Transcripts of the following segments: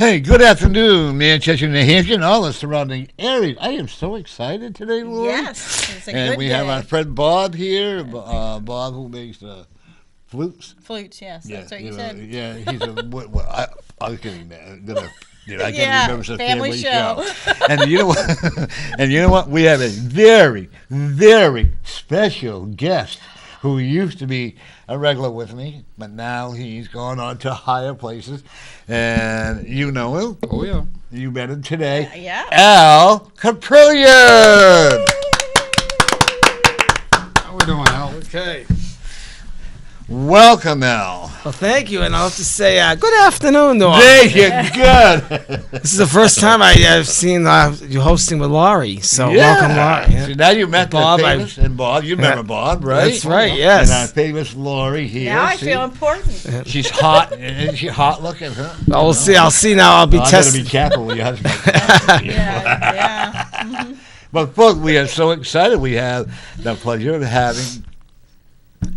Hey, good afternoon, Manchester, New Hampshire, and all the surrounding areas. I am so excited today, Lori. Yes, it's a And good we day. have our friend Bob here, Bob who makes the flutes. Flutes, yes, Yeah, that's what you said. Yeah, he's a. I was getting that. I can't Yeah, remember. It's a family show. And you know what? And you know what? We have a very, very special guest who used to be a regular with me, but now he's gone on to higher places. And you know him. Oh, yeah. You met him today. Yeah. Al Kaprielian. How we doing, Al? Okay. Welcome, Al. Well, thank you, and I'll have to say good afternoon, Norm. There you good. This is the first time I've seen you hosting with Laurie, so welcome, Laurie. Yeah. So now you met Bob, the famous, and Bob, you remember Bob, right? That's right, yes. And our famous Laurie here. Now I see? feel important. She's hot. Isn't she hot looking, huh? I'll see. I'll see now. I'll be I better testing. be careful with your husband. Yeah. Mm-hmm. But folks, we are so excited. We have the pleasure of having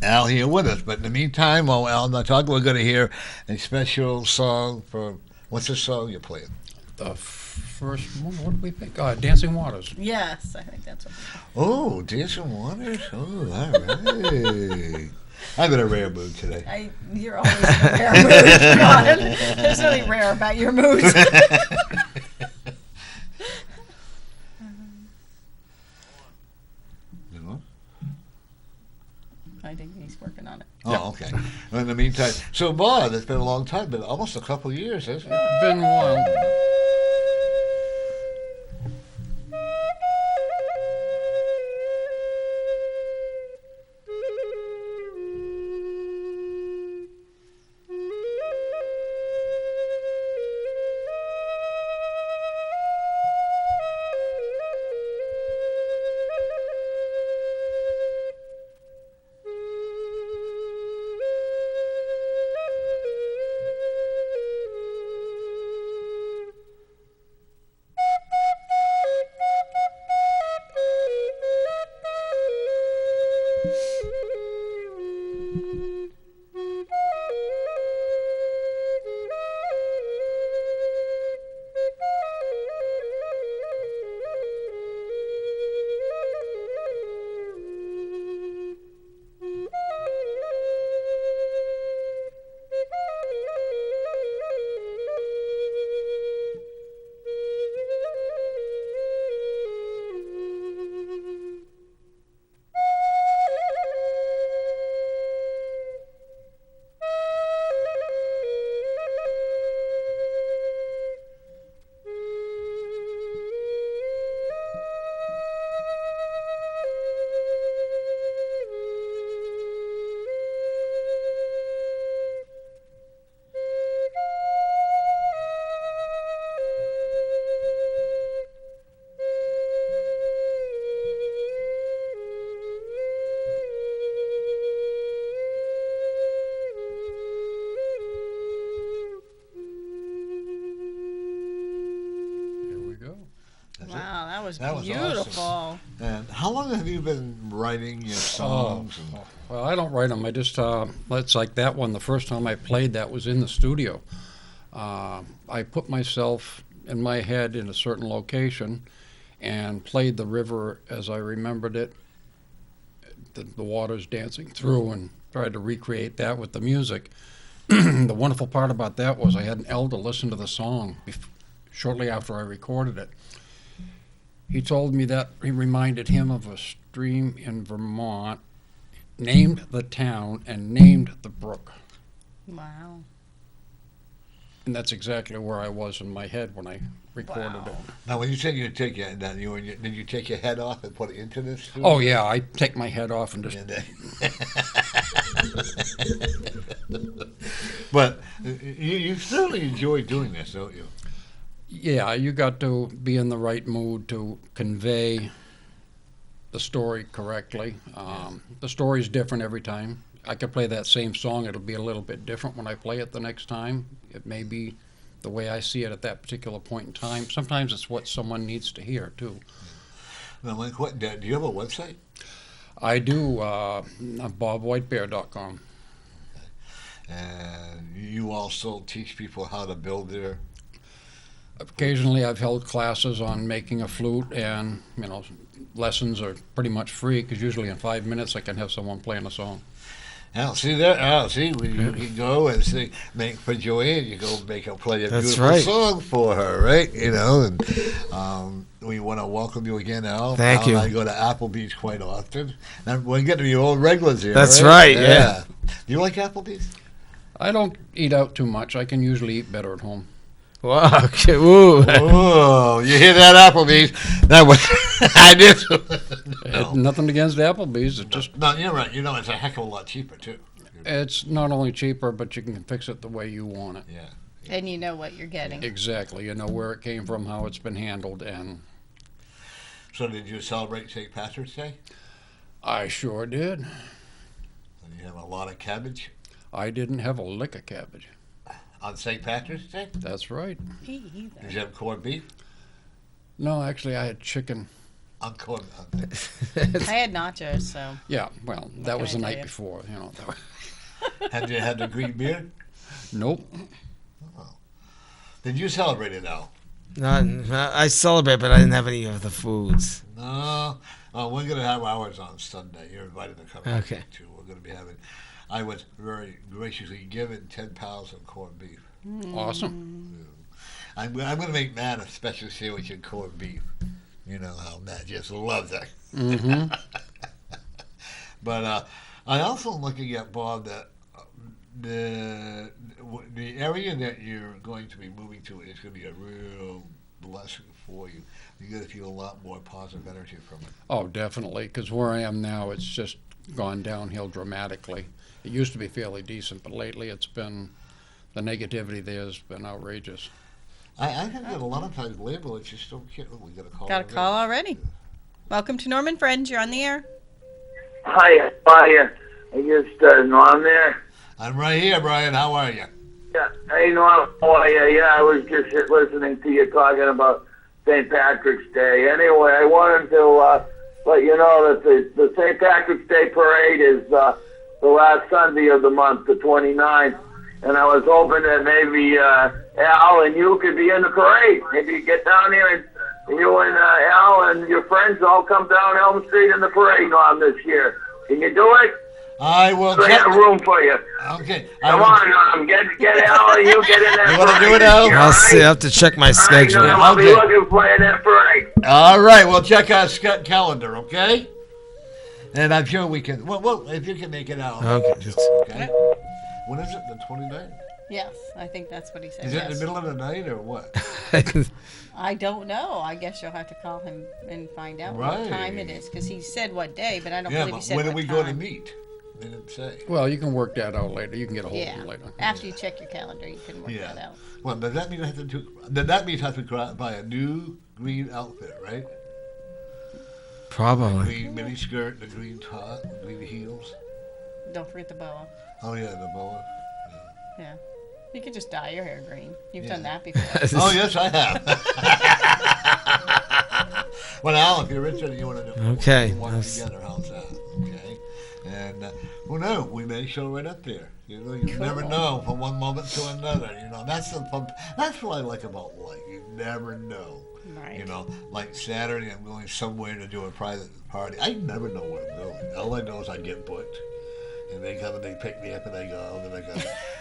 Al here with us. But in the meantime, while Al's not talking, we're going to hear a special song for, what's the song you're playing? The first one, what did we pick? Dancing Waters. Yes, I think that's what. Oh, Dancing Waters? Oh, all right. I'm in a rare mood today. You're always in a rare mood, Ron. There's nothing rare about your moods. I think he's working on it. Oh, okay. In the meantime, so Bob, it's been a long time, but almost a couple of years, hasn't it? Been a while. Wow, that was That was beautiful. awesome. And how long have you been writing your songs? Well, I don't write them. I just, it's like that one. The first time I played that was in the studio. I put myself in my head in a certain location and played the river as I remembered it, the waters dancing through, and tried to recreate that with the music. The wonderful part about that was I had an elder listen to the song shortly after I recorded it. He told me that he reminded him of a stream in Vermont, named the town, and named the brook. Wow. And that's exactly where I was in my head when I recorded it. Now, when you say you take your, then you take your head off and put it into this studio? Oh, yeah, I take my head off and just... But you certainly enjoy doing this, don't you? Yeah, you got to be in the right mood to convey the story correctly. The story's different every time. I could play that same song. It'll be a little bit different when I play it the next time. It may be the way I see it at that particular point in time. Sometimes it's what someone needs to hear, too. Now, like, do you have a website? I do, BobWhiteBear.com. And you also teach people how to build their Occasionally, I've held classes on making a flute, and lessons are pretty much free because usually in 5 minutes I can have someone playing a song. Now, see there? Oh, see, when you go and make for Joanne, you go make her play a That's beautiful right. song for her, right? And we want to welcome you again, Al. Thank Al you. and I go to Applebee's quite often. Now, we're getting to be old regulars here. That's right, yeah. Do you like Applebee's? I don't eat out too much. I can usually eat better at home. Wow. Okay. Ooh. Oh, you hear that, Applebee's? That was I did. Nothing against Applebee's. It's just No, you're right. It's a heck of a lot cheaper too. it's not only cheaper, but you can fix it the way you want it. Yeah. And you know what you're getting. Exactly. You know where it came from, how it's been handled, and So, did you celebrate St. Patrick's Day? I sure did. Did you have a lot of cabbage I didn't have a lick of cabbage. on St. Patrick's Day? That's right. Me either. Did you have corned beef? No, actually, I had chicken. On corned. I had nachos, so Yeah, well, that was the can I night tell you? before. Had you had the green beer? Nope. Did you celebrate it, Al? I celebrate, but I didn't have any of the foods. No. We're going to have ours on Sunday. You're invited to come. Okay. Too. We're going to be having. I was very graciously given 10 pounds of corned beef. Awesome. I'm going to make Matt a special sandwich in corned beef. You know how Matt just loves that. Mm-hmm. But I also am looking at, Bob, that the area that you're going to be moving to is going to be a real blessing for you. You're going to feel a lot more positive energy from it. Oh, definitely, because where I am now, it's just gone downhill dramatically. It used to be fairly decent, but lately it's been, the negativity there has been outrageous. I think that a lot of times label it just don't care. We got a call. got a call already. Welcome to Norman Friends. You're on the air. Hi, I just Norm there. I'm right here, Brian. How are you? Yeah, hey Norm, how are you? Yeah, I was just listening to you talking about St. Patrick's Day. Anyway, I wanted to let you know that the St. Patrick's Day parade is the last Sunday of the month, the 29th, and I was hoping that maybe Al and you could be in the parade. Maybe you get down here and you and Al and your friends all come down Elm Street in the parade, Norm, this year. Can you do it? I will We check. have room for you. Okay. Come on, Norm. Get Al and you get in that You wanna parade do it, this Al? year, I'll all see. I right? have to check my All right, schedule. Norm, I'll be Okay. looking for you in that parade. All right. We'll check our calendar, okay? And I'm sure we can. Well, if you can make it out. Okay. Okay. When is it? The 29th? Yes, I think that's what he said. Is it in yes. the middle of the night or what? I don't know. I guess you'll have to call him and find out Right. what time it is, because he said what day, but I don't Yeah, believe he but said when what are we time. going to meet? They didn't say. Well, you can work that out later. You can get a hold of Yeah. him later. After you check your calendar, you can work Yeah. that out. Well, does that mean I have to do? Then that means I have to go out and buy a new green outfit, right? Probably. Green mini skirt, the green top, the green heels. Don't forget the boa. Oh yeah, the boa. Yeah. You could just dye your hair green. You've Yeah. done that before. Oh yes, I have. Well, Al, if you're interested, you want to do Okay, we want that's- together. How's that? Okay. And who knows? We may show right up there. You know, you never Cool. know from one moment to another. You know, that's the fun. That's what I like about life. You never know. Right. You know, like Saturday, I'm going somewhere to do a private party. I never know where I'm going. All I know is I get booked. And they come and they pick me up and I go, and I go.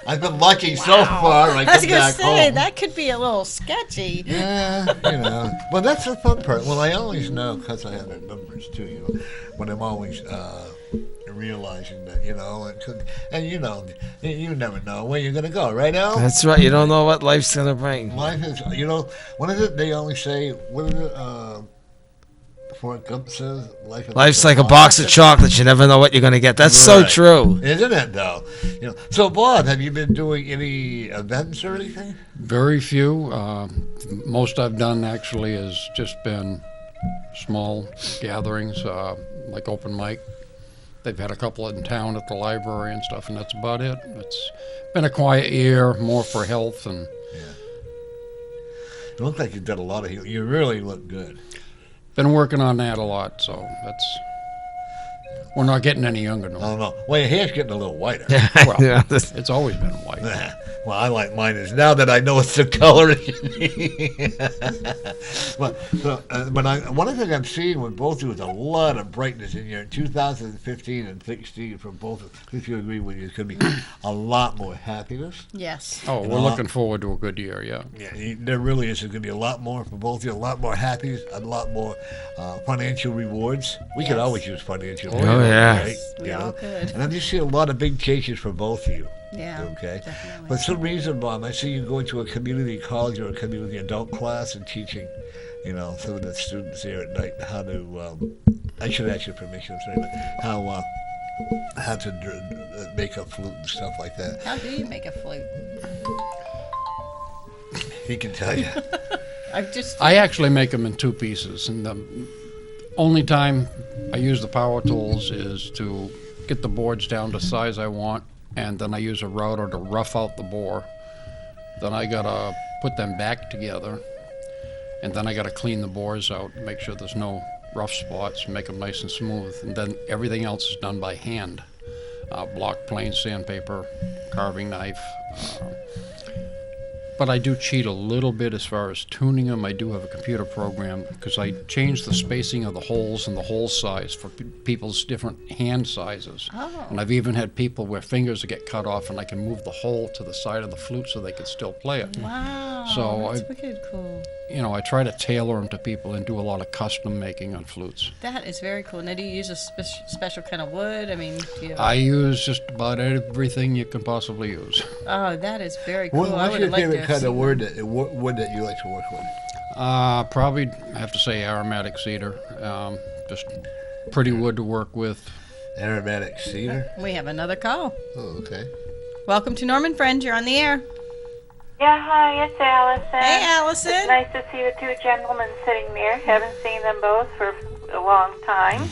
I've been lucky so far. I I was come going to back say, home. that could be a little sketchy. Yeah, you know. Well, that's the fun part. Well, I always know, because I have their numbers too, you know, but I'm always realizing that, you know, and you know, you never know where you're going to go, right, Al? That's right. You don't know what life's gonna bring. Life is, you know, what is it they always say? What is it? Forrest Gump says, Life's like a box of chocolates. You never know what you're gonna get. That's so Right. true. Isn't it, though? You know. So, Bob, have you been doing any events or anything? Very few. Most I've done actually has just been small gatherings, like open mic. They've had a couple in town at the library and stuff, and that's about it. It's been a quiet year, more for health, and You look like you've done a lot of healing. You really look good. been working on that a lot. So that's, we're not getting any younger no more. Oh, no. Well, your hair's getting a little whiter. Well, Yeah. it's always been white. Well, I like mine is now that I know it's the color. One of the things I'm seeing with both of you is a lot of brightness in here. 2015 and 16 from both. If you agree with you, it's going to be a lot more happiness. Yes. Oh, we're looking forward to a good year, yeah. Yeah, there really is. There's going to be a lot more for both of you, a lot more happiness, a lot more financial rewards. We could always use financial rewards. Oh, yeah. Right? We all could. And I'm just seeing a lot of big changes for both of you. Yeah. Okay. Definitely. For some reason, Bob, I see you going to a community college or a community adult class and teaching, some of the students there at night how to. I should ask your permission, I'm sorry, but how to make a flute and stuff like that. How do you make a flute? He can tell you. I actually make them in two pieces, and the only time I use the power tools is to get the boards down to the size I want, and then I use a router to rough out the bore. Then I gotta put them back together, and then I gotta clean the bores out, make sure there's no rough spots, make them nice and smooth, and then everything else is done by hand. Block, plane, sandpaper, carving knife. But I do cheat a little bit as far as tuning them. I do have a computer program because I change the spacing of the holes and the hole size for people's different hand sizes. Oh. And I've even had people where fingers get cut off and I can move the hole to the side of the flute so they can still play it. Wow. So that's wicked cool. I try to tailor them to people and do a lot of custom making on flutes. That is very cool. Now, do you use a special kind of wood? I mean, do you have I use just about everything you can possibly use. Oh, that is very cool. What's your favorite kind of wood that you like to work with? Probably I have to say aromatic cedar. Just pretty wood to work with. Aromatic cedar? We have another call. Oh, okay. Welcome to Norman Friends. You're on the air. Yeah, hi, it's Allison. Hey, Allison. It's nice to see the two gentlemen sitting there. Haven't seen them both for a long time.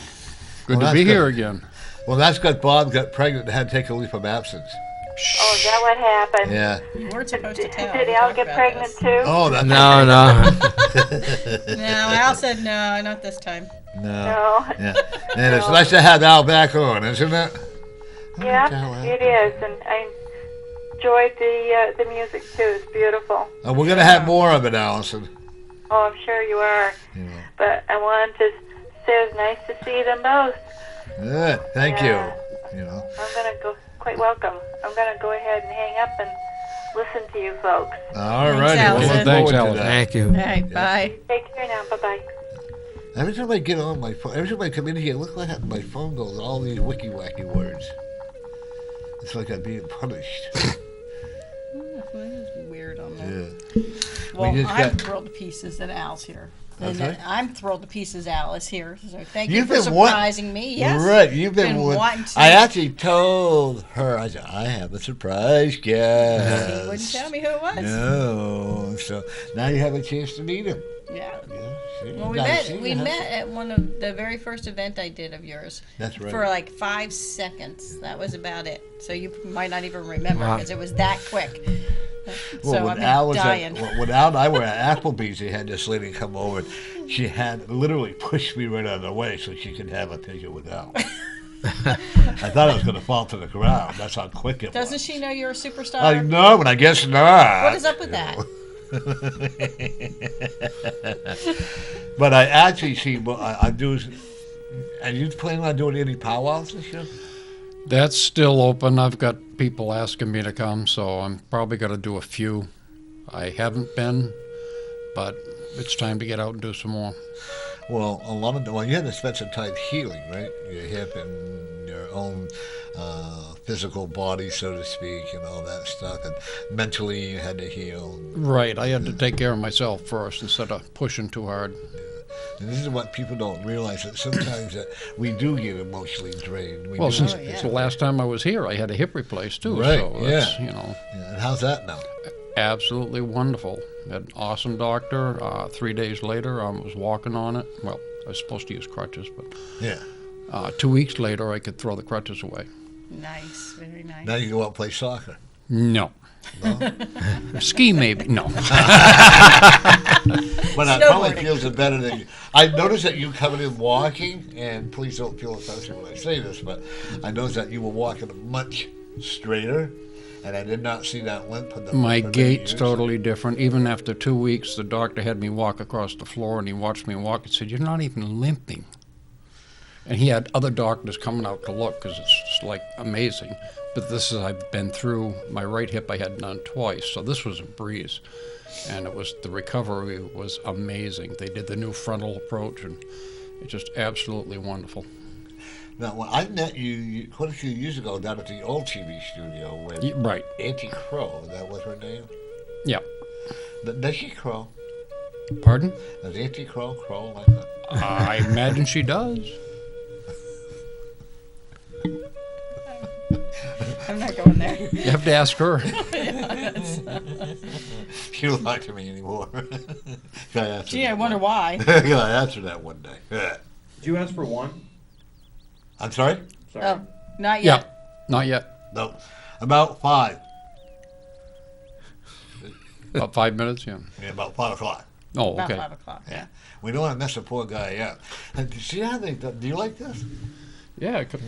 Good to be here again. Well, that's because Bob got pregnant and had to take a leave of absence. Oh, is that what happened? Yeah. You weren't supposed to tell. Did Al get pregnant too? Oh, that's No. No, Al said no, not this time. No. Yeah. And it's nice to have Al back on, isn't it? Yeah, it is, and I enjoyed the music too. It's beautiful. And we're going to have more of it, Allison. Oh, I'm sure you are. Yeah. But I wanted to say it was nice to see them both. Good. Thank Yeah. you. I'm going to go. Quite welcome. I'm going to go ahead and hang up and listen to you folks. All right. Allison. Thanks, Allison. Thank you. All right, bye. Take care now. Bye-bye. Every time I get on my phone, every time I come in here, look like my phone goes all these wicky-wacky words. It's like I'm being punished. Weird on that. Yeah. Well, just I'm got- thrilled to pieces that Al's here. That's And right. I'm thrilled to pieces Al is here. So thank you You've for been wa- surprising me. Yes. Right, you've been wanting to. I actually told her, I said, I have a surprise guest. He wouldn't tell me who it was. No. So now you have a chance to meet him. Yeah. Yeah. See, Well, you we gotta met. see We him. met at one of the very first event I did of yours. That's right. For like 5 seconds. That was about it. So you might not even remember Wow. because it was that quick. Well, So when I'm Al was dying. when Al and I were at Applebee's, they had this lady come over. And she had literally pushed me right out of the way so she could have a picture with Al. I thought I was going to fall to the ground. That's how quick it Doesn't was. she know you're a superstar? I know, but I guess not. What is up with that? But I actually see what I do. Are you planning on doing any powwows this year? That's still open. I've got people asking me to come, so I'm probably going to do a few. I haven't been, but it's time to get out and do some more. Well, a lot of you had to spend some time healing, right? Your hip and your own physical body, so to speak, and all that stuff. And mentally, you had to heal. Right. I had to take care of myself first instead of pushing too hard. And this is what people don't realize, that sometimes that we do get emotionally drained. We Well, do since get- the last time I was here, I had a hip replaced too. Right, So that's, yeah. Yeah, and how's that now? Absolutely wonderful. Had an awesome doctor. 3 days later, I was walking on it. Well, I was supposed to use crutches, but Yeah. 2 weeks later, I could throw the crutches away. Nice. Very nice. Now you go out and play soccer. No. Ski maybe. No. But I probably Snowboarding. feels it better than you. I noticed that you coming in walking, and please don't feel offensive when I say this, but I noticed that you were walking much straighter, and I did not see that limp in the My for many gait's years. totally different. Even after 2 weeks, the doctor had me walk across the floor, and he watched me walk and said, "You're not even limping." And he had other doctors coming out to look because it's just like amazing. But this is, I've been through my right hip. I had done twice, so this was a breeze, and the recovery was amazing. They did the new frontal approach, and it's just absolutely wonderful. Now, when I met you quite a few years ago down at the old TV studio with Right? Auntie Crow. That was her name. Yeah. Does she crow? Pardon? Does Auntie Crow like that? I imagine she does. I'm not going there. You have to ask her. She don't talk to me anymore. Gee, I wonder why. I answer that one day. Did you ask for one? I'm sorry? Sorry. Oh, not Yeah, yet. not yet. No. About 5. About 5 minutes, yeah. Yeah, about 5 o'clock. Oh, About okay. 5 o'clock. Yeah. We don't want to mess the poor guy up. And see how they do you like this? Yeah, it could,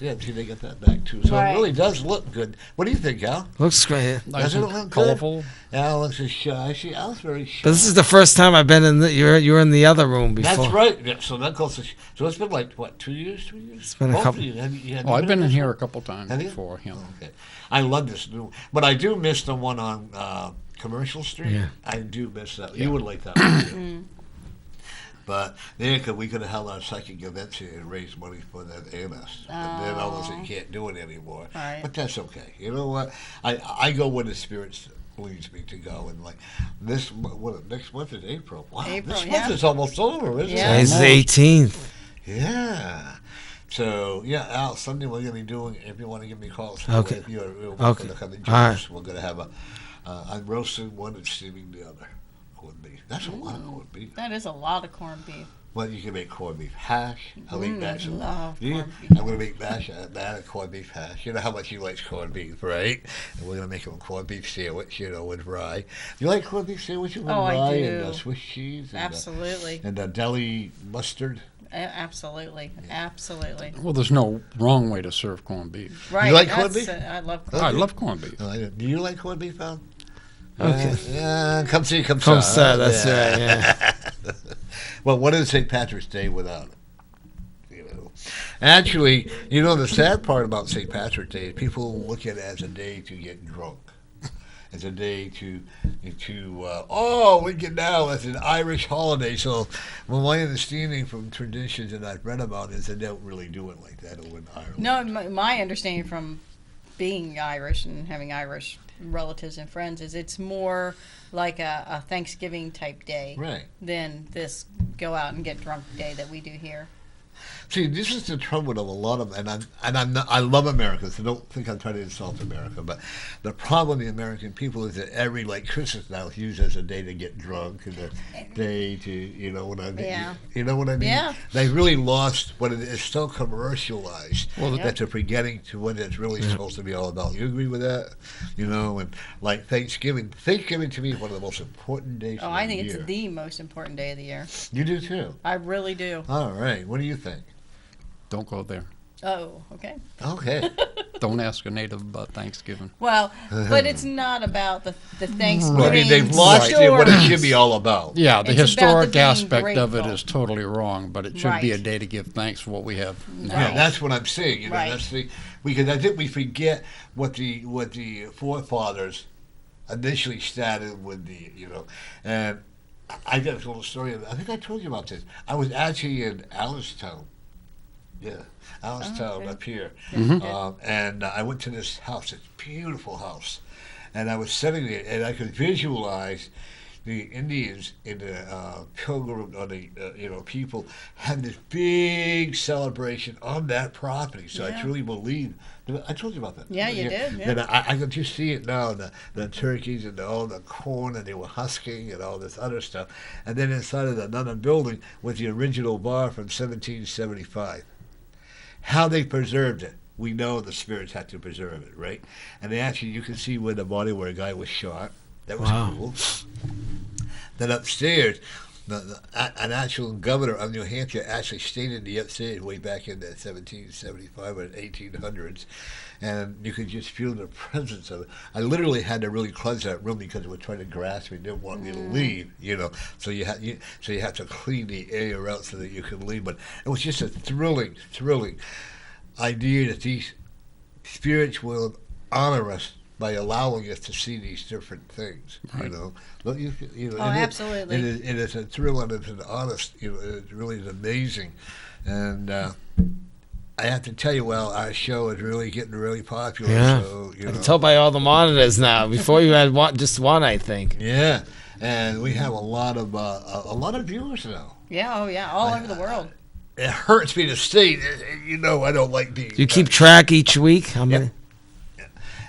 Yeah, see, they got that back too. So Right. it really does look good. What do you think, Al? Looks great. nice Doesn't it and look good? colorful. Al looks as shy. See, Al's very shy. But this is the first time I've been in you were in the other room before. That's right. Yeah, so that goes. So it's been like what, 2 years? 3 years? It's been a Both couple- of you. Have you Oh, I've been in this here a one? couple times Have you? before. Yeah. Okay. I love this new, but I do miss the one on Commercial Street. Yeah. I do miss that. Yeah. You would like that one too. But we could have held our psychic events here and raised money for the AMS. And then obviously you can't do it anymore. Right. But that's okay. You know what? I go where the spirits leads me to go. And like next month is April. Wow, April, this yeah. month is almost over, isn't Yeah. it? Today's the 18th. Yeah. So, yeah, Al, Sunday we're going to be doing, if you want to give me a call, so Okay. if you're welcome Okay. to come and join All us, we're going to have I'm roasting one and steaming the other. Corned beef. That's a lot of corned beef. That is a lot of corned beef. Well, you can make corned beef hash. I'll make mash. love Yeah, corned beef. I'm going to make mash out of that and corned beef hash. You know how much you like corned beef, right? And we're going to make a corned beef sandwich, with rye. You like corned beef sandwiches with Oh, I rye do. and Swiss cheese? And, Absolutely. and deli mustard? Absolutely. Absolutely. Well, there's no wrong way to serve corned beef. Right. like corned that's beef? I love I corned beef. love corned beef. Do you like corned beef, Al? Okay. Yeah, come see, come Come saw. sir, that's right, yeah. Well, what is St. Patrick's Day without it? Actually, the sad part about St. Patrick's Day is people look at it as a day to get drunk. It's a day to we get now. It's an Irish holiday. So, well, my understanding from traditions that I've read about is they don't really do it like that over in Ireland. No, my understanding from being Irish and having Irish relatives and friends is it's more like a Thanksgiving type day Right. than this go out and get drunk day that we do here. See, this is the trouble with a lot of, I love America, so don't think I'm trying to insult America, but the problem with the American people is that every, Christmas now is used as a day to get drunk and a day to, you know what I mean? Yeah. You know what I mean? Yeah. They've really lost what it is so commercialized Well, that they're forgetting to what it's really supposed to be all about. You agree with that? And like Thanksgiving to me is one of the most important days Oh, of I the think year. it's the most important day of the year. You do too? I really do. All right. What do you think? Don't go there. Oh, okay. Okay. Don't ask a native about Thanksgiving. Well, but it's not about the Thanksgiving. I mean, they've lost it, what it should be all about. Yeah, the It's about historic the being aspect of it grateful. is totally wrong, but it should be a Right. day to give thanks for what we have now. Yeah, that's what I'm saying. Right. That's because I think we forget what the forefathers initially started with and I got a little story. I think I told you about this. I was actually in Allenstown. Yeah, Allenstown okay. up here, Mhm. and I went to this house. It's a beautiful house, and I was sitting there, and I could visualize the Indians in the pilgrim, or the people had this big celebration on that property. So I Yeah. truly believe. I told you about that. Yeah, you did, yeah. And I could just see it now. The turkeys and all the corn, and they were husking and all this other stuff. And then inside of another building was the original bar from 1775. How they preserved it. We know the spirits had to preserve it, right? And they actually, you can see where a guy was shot. That was Wow. cool. Then upstairs, an actual governor of New Hampshire actually stayed in the upstate way back in the 1775 or 1800s, and you could just feel the presence of it. I literally had to really cleanse that room because it was trying to grasp me, didn't want me to leave, So you had to clean the air out so that you could leave. But it was just a thrilling idea that these spirits will honor us by allowing us to see these different things, Don't you? Absolutely. It is a thrill and it's an honest, it really is amazing. And I have to tell you, our show is really getting really popular. Yeah. So, I can tell by all the monitors now. Before you had just one, I think. Yeah, and we have a lot of viewers now. Yeah, all over the world. It hurts me to state, I don't like being. Do you keep track each week? How many? Yeah.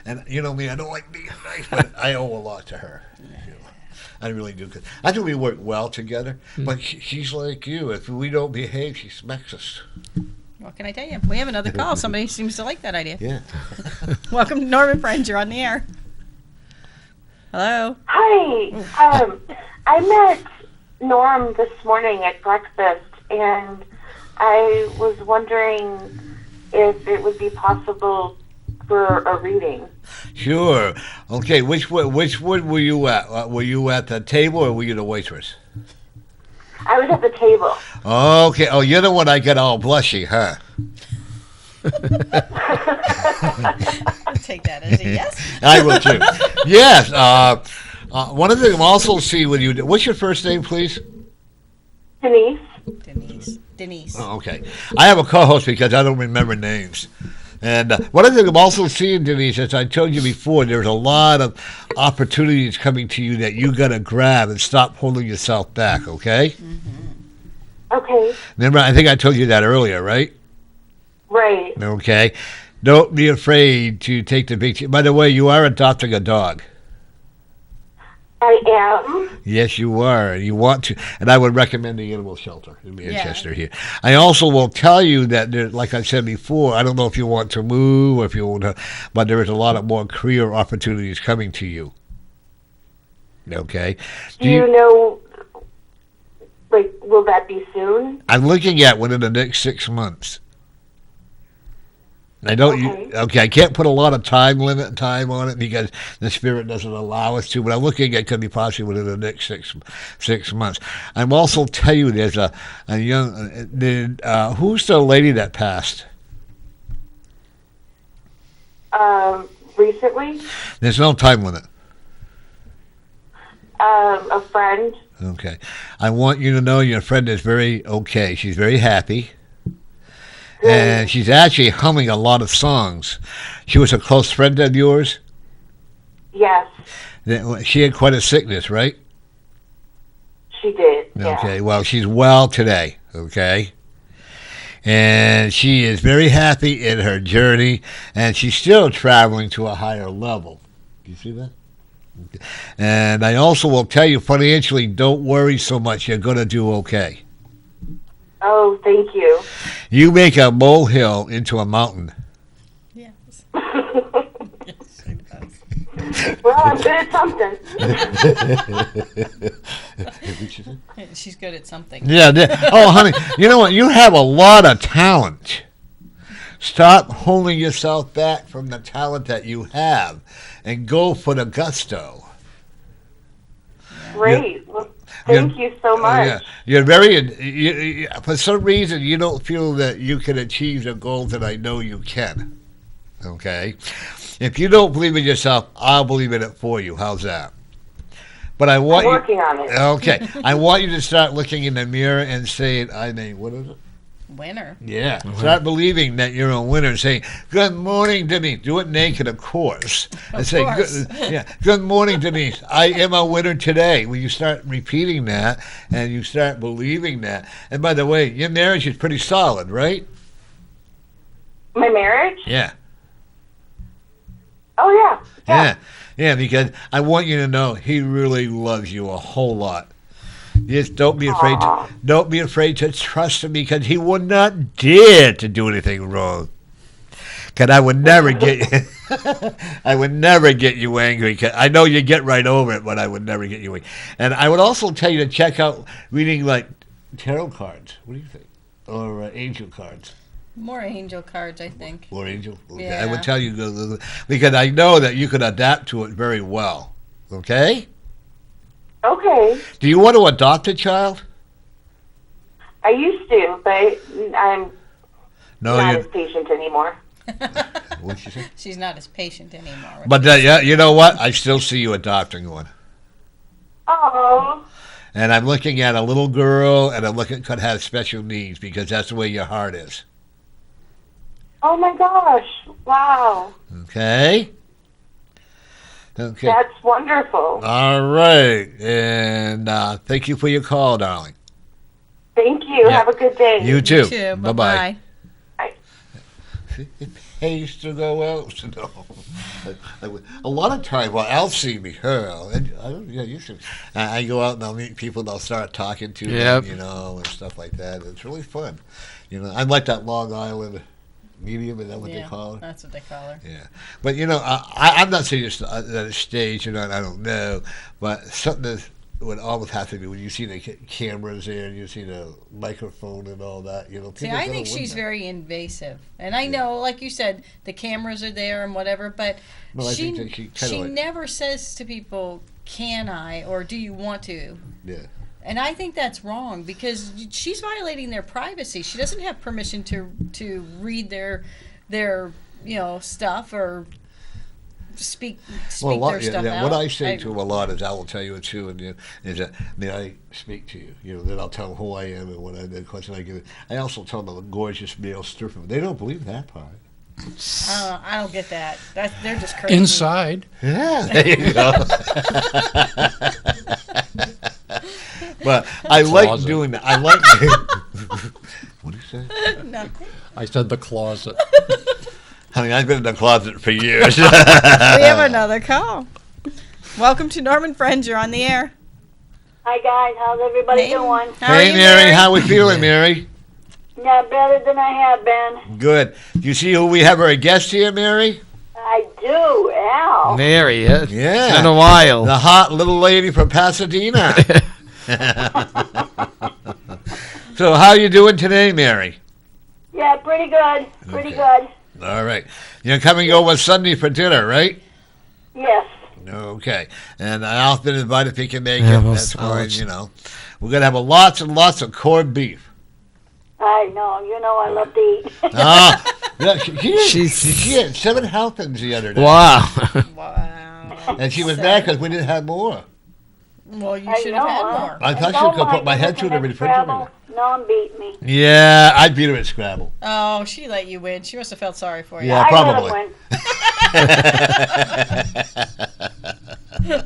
And you know me, I don't like being nice, but I owe a lot to her. I really do. Cause I think we work well together, but she's like you. If we don't behave, she smacks us. What can I tell you? We have another call. Somebody seems to like that idea. Yeah. Welcome to Norman Friends. You're on the air. Hello. Hi. I met Norm this morning at breakfast, and I was wondering if it would be possible for a reading. Sure. Okay. Which one were you at? Were you at the table or were you the waitress? I was at the table. Okay. Oh, you're the one I get all blushy, huh? I'll take that as a yes. I will too. Yes. One of the things I'm also see when you. What's your first name, please? Denise. Denise. Oh, okay. I have a co-host because I don't remember names. And one of the things I'm also seeing, Denise, as I told you before, there's a lot of opportunities coming to you that you got to grab and stop holding yourself back, okay? Mm-hmm. Okay. Remember, I think I told you that earlier, right? Right. Okay. Don't be afraid to take the big... By the way, you are adopting a dog. I am. Yes, you are. You want to, and I would recommend the animal shelter in Manchester here. I also will tell you that, there, like I said before, I don't know if you want to move or if you want to, but there is a lot of more career opportunities coming to you. Okay. Do you know, will that be soon? I'm looking at within the next 6 months. I don't. Okay, I can't put a lot of time on it because the spirit doesn't allow us to. But I'm looking at could be possibly within the next six months. I'm also tell you there's a young. Who's the lady that passed? Recently. There's no time limit. A friend. Okay, I want you to know your friend is very okay. She's very happy. And she's actually humming a lot of songs. She was a close friend of yours? Yes. She had quite a sickness, right? She did, yeah. Okay, well, she's well today, okay? And she is very happy in her journey, and she's still traveling to a higher level. Do you see that? Okay. And I also will tell you, financially, don't worry so much. You're going to do okay. Oh, thank you. You make a molehill into a mountain. Yes. Well, I'm good at something. She's good at something. Yeah. Oh, honey, you know what? You have a lot of talent. Stop holding yourself back from the talent that you have and go for the gusto. Great. Well, thank you so much. Yeah. You're very, for some reason, you don't feel that you can achieve the goals that I know you can. Okay? If you don't believe in yourself, I'll believe in it for you. How's that? But I'm working on it. Okay. I want you to start looking in the mirror and saying, what is it? Winner. Yeah. Start believing that you're a winner and saying, good morning, Denise. Do it naked, of course. And say, good morning, Denise. I am a winner today. When you start repeating that and you start believing that. And by the way, your marriage is pretty solid, right? My marriage? Yeah. Oh, yeah. Yeah, because I want you to know he really loves you a whole lot. Just don't be afraid. Don't be afraid to trust him because he would not dare to do anything wrong. Because I would never get. I would never get you angry. I know you get right over it, but I would never get you angry. And I would also tell you to check out reading like tarot cards. What do you think? Or angel cards. More angel cards, I think. Or angel? Okay. Yeah. I would tell you, because I know that you could adapt to it very well. Okay? Okay. Do you want to adopt a child? I used to, but I'm No, not you. as patient anymore. What'd you say? She's not as patient anymore. But yeah, you know what? I still see you adopting one. Oh. And I'm looking at a little girl, and I'm looking could have special needs because that's the way your heart is. Oh my gosh. Wow. Okay. Okay. That's wonderful. All right. And thank you for your call, darling. Thank you. Yeah. Have a good day. You too. Bye Bye-bye. bye. It pays to go out. No. A lot of times, well, I'll see me, and I don't, yeah, you should. I go out and I'll meet people and I'll start talking to them, and stuff like that. It's really fun. I'm like that Long Island medium, is that what they call her? That's what they call her. Yeah. But, I'm not saying it's at a stage, I don't know, but something that would always have to be when you see the cameras there and you see the microphone and all that, See, I think she's very invasive. And I know, like you said, the cameras are there and whatever, but Well, I she think that she kinda like- never says to people, can I, or do you want to? Yeah. And I think that's wrong because she's violating their privacy. She doesn't have permission to read their stuff or speak their stuff out. What I say to them a lot is, I will tell you it too, and is that may I speak to you? Then I'll tell them who I am and what the question I give it. I also tell them a gorgeous male stripper. They don't believe that part. I don't get that. They're just crazy. Inside. Yeah, there you go. But I like Closet. doing that. I like. What do you say? Nothing. I said the closet. Honey, I've been in the closet for years. We have another call. Welcome to Norman Friends. You're on the air. Hi guys, how's everybody doing? How are Hey, you, Mary, how we feeling, Mary? Not better than I have been. Good. Do you see who we have our guest here, Mary? I do, Al. Mary, yeah. Yeah. It's been a while. The hot little lady from Pasadena. So how you doing today, Mary? Yeah, pretty good. Pretty Okay. good. All right. You're coming over Sunday for dinner, right? Yes. Okay. And Al's been invited if he can make Yeah, it. well, That's fine, so We're going to have lots and lots of corned beef. I know. You know I love to eat. Yeah, she had 7 helpings the other day. Wow. Wow. And she was mad because we didn't have more. Well, you I should have know, had huh? more. I thought know she could my put my head through the goodness, refrigerator. Scrabble. Norm beat me. Yeah, I beat her at Scrabble. Oh, she let you win. She must have felt sorry for you. Yeah, I probably. let him win.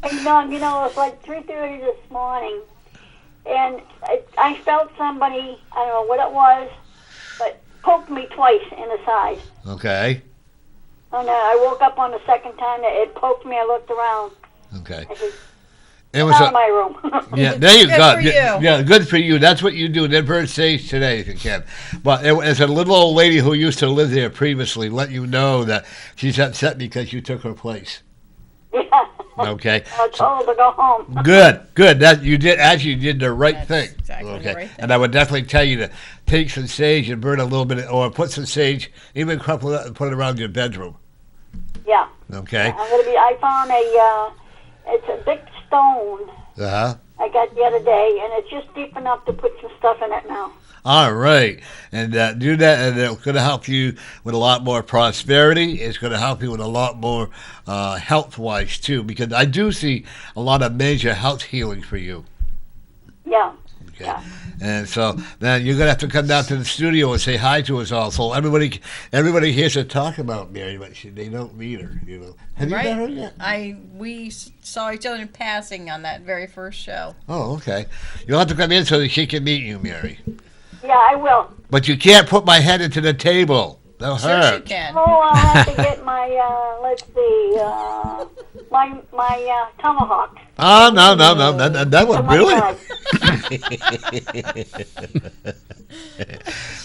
And Norm, it was like 3:30 this morning, and I felt somebody, I don't know what it was, but poked me twice in the side. Okay. And I woke up on the second time that it poked me. I looked around. Okay. I said, It was out of my room. yeah, there you Good go. for you. Yeah, good for you. That's what you do. Never safe today if you can. But it's a little old lady who used to live there previously. Let you know that she's upset because you took her place. Yeah. Okay. I was told to go home. Good. That you did the right That's thing. exactly the Okay. right thing. And I would definitely tell you to take some sage and burn a little bit, or put some sage, even crumple it and put it around your bedroom. Yeah. Okay. I found it's a big stone Uh huh. I got the other day, and it's just deep enough to put some stuff in it now. All right, and do that, and it's going to help you with a lot more prosperity. It's going to help you with a lot more health-wise, too, because I do see a lot of major health healing for you. Yeah. Okay. Yeah. And so then you're going to have to come down to the studio and say hi to us all. So everybody hears her talk about Mary, but they don't meet her, Have you met her yet? We saw each other in passing on that very first show. Oh, okay. You'll have to come in so that she can meet you, Mary. Yeah, I will. But you can't put my head into the table. That'll Sure hurt. she can. Oh, I'll have to get my, let's see, my tomahawk. Oh, no. That was For my really... side.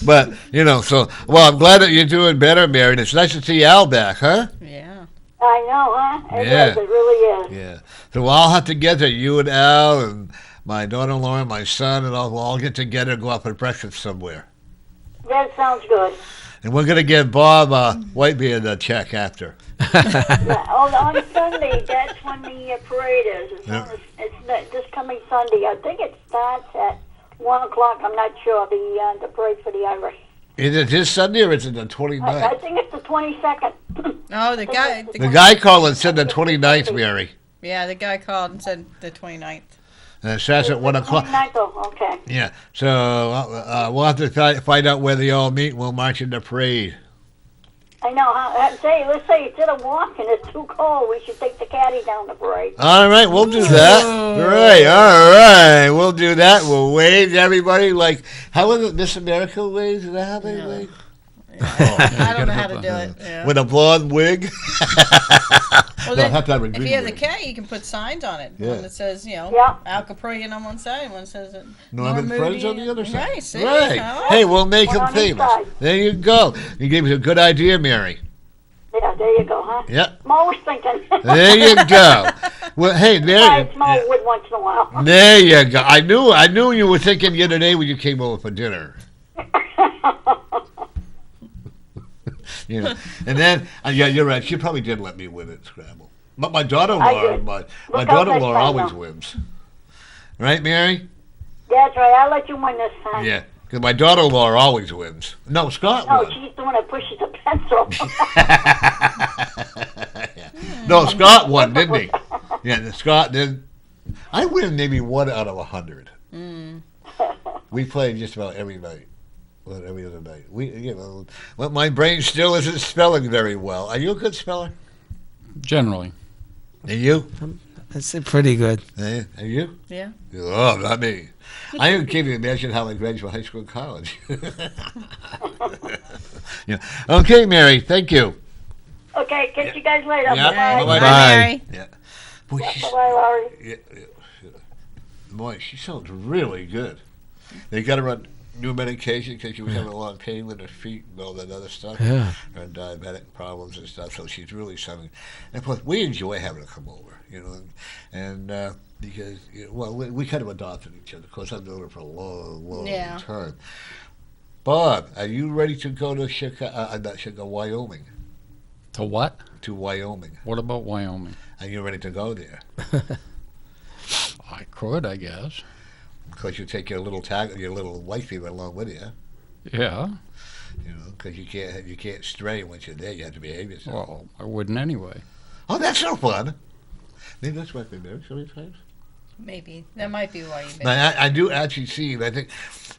But, so, well, I'm glad that you're doing better, Mary. And it's nice to see Al back, huh? Yeah. I know, huh? It Yeah. is. It really is. Yeah. So we'll all have to get there, you and Al and my daughter-in-law and my son, and we'll all get together and go out for breakfast somewhere. That sounds good. And we're going to give Bob WhiteBear the check after. Yeah, on Sunday, that's when the parade is. It's this coming Sunday. I think it starts at 1 o'clock. I'm not sure, the parade for the Irish. Is it this Sunday or is it the 29th? I think it's the 22nd. Oh, the guy. The guy called and said the 29th, Mary. Yeah, the guy called and said the 29th. And it starts at 1 o'clock. 29th, oh, okay. Yeah, so we'll have to find out where they all meet and we'll march in the parade. I know. Let's say instead of walking, it's too cold. We should take the caddy down the parade. All right, we'll do that. Right, all right, we'll do that. We'll wave to everybody like, how is it Miss America waves? Is that how they wave? I don't know how to do it. Yeah. With a blonde wig? Well, They'll have to have a if green you have the wig. K, you can put signs on it. Yeah. One that says, Yeah. Al Kaprielian on one side, and one says Norman Friends on the other side. Right, see? Right. Oh. Hey, we'll make One them on each famous. side. There you go. You gave us a good idea, Mary. Yeah, there you go, huh? Yep. I'm always thinking. There you go. Well, hey, I Mary. smell wood once in a while. There you go. I knew you were thinking the other day when you came over for dinner. And then, yeah, you're right. She probably did let me win at Scrabble. But my I daughter-in-law, did. my Look out daughter-in-law next time, always though. wins. Right, Mary? That's right. I'll let you win this time. Yeah. Because my daughter-in-law always wins. No, Scott No, won. she's the one that pushes the pencil. No, Scott won, didn't he? Yeah, Scott did. I win maybe 1 out of 100. We play just about every night. Well, every other night. Well, my brain still isn't spelling very well. Are you a good speller? Generally. Are you? That's pretty good. Are you? Yeah. Oh, not me. I can't even imagine how I graduated from high school and college. Yeah. Okay, Mary. Thank you. Okay, catch you guys later. Yeah. Bye-bye. Bye-bye. Bye. Mary. Yeah. Boy, Yeah, she's, bye-bye, Laurie. yeah. Boy, she sounds really good. They got her on new medication because she was having a lot of pain with her feet and all that other stuff. Yeah. Her diabetic problems and stuff. So she's really sounding. And plus, we enjoy having her come over, and because we kind of adopted each other. Of course, I've known her for a long Yeah. time. Bob, are you ready to go to Wyoming? To what? To Wyoming. What about Wyoming? Are you ready to go there? I could, I guess. Because you take your little wifey along with you. Yeah. Because you can't stray once you're there. You have to behave yourself. Well, I wouldn't anyway. Oh, that's no fun. Maybe that's why I've been married so many times. Maybe. That might be why you made But I do actually see, and I think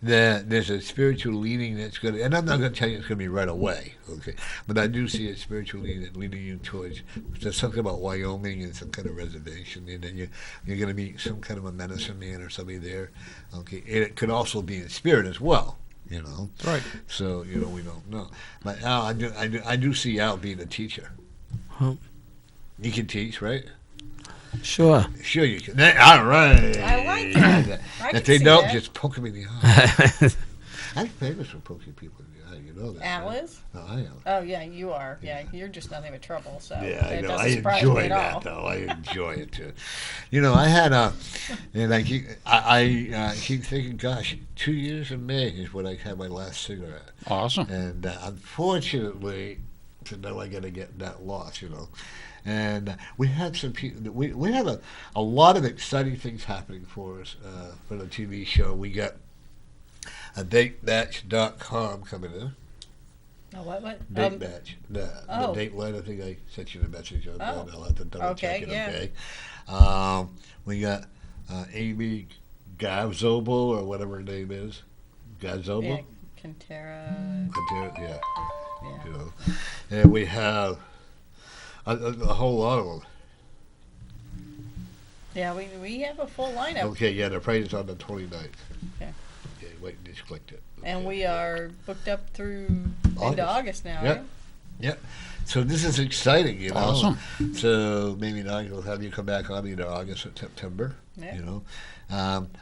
that there's a spiritual leading that's going to, and I'm not going to tell you it's going to be right away, okay? But I do see a spiritual leading that's leading you towards, there's something about Wyoming and some kind of reservation, and then you're going to meet some kind of a medicine man or somebody there, okay? And it could also be in spirit as well, Right. So, we don't know. But Al, I do see Al being a teacher. Huh. You can teach, right? Sure. Sure you can. All right. I like that. I If can they see don't, that. just poke them in the eye. I'm famous for poking people in the eye. You know that. Al right? is? No, I am. Oh, yeah, you are. Yeah, you're just nothing but trouble. So Yeah, I it know. doesn't I surprise me enjoy at that, all. though. I enjoy it too. I had and I keep thinking, gosh, 2 years in May is when I had my last cigarette, Awesome. and unfortunately, so now I got to get that lost, And we had some people. We had a lot of exciting things happening for us for the TV show. We got a datematch.com coming in. Oh, what? Date match. The oh. date line, I think I sent you the message on that. Oh. I'll have to double Okay, check it, yeah. okay? We got Amy Gazobel, or whatever her name is. Gazobel? Yeah, Cantera. Yeah. Yeah. And we have a whole lot of them. Yeah, we have a full lineup. Okay, yeah, the price is on the 29th. Okay. Okay, wait, just clicked it. And we are booked up through August. into August now, Yeah. right? Yep. So this is exciting, you know. Awesome. So maybe now we'll have you come back on either August or September. Yeah. You know,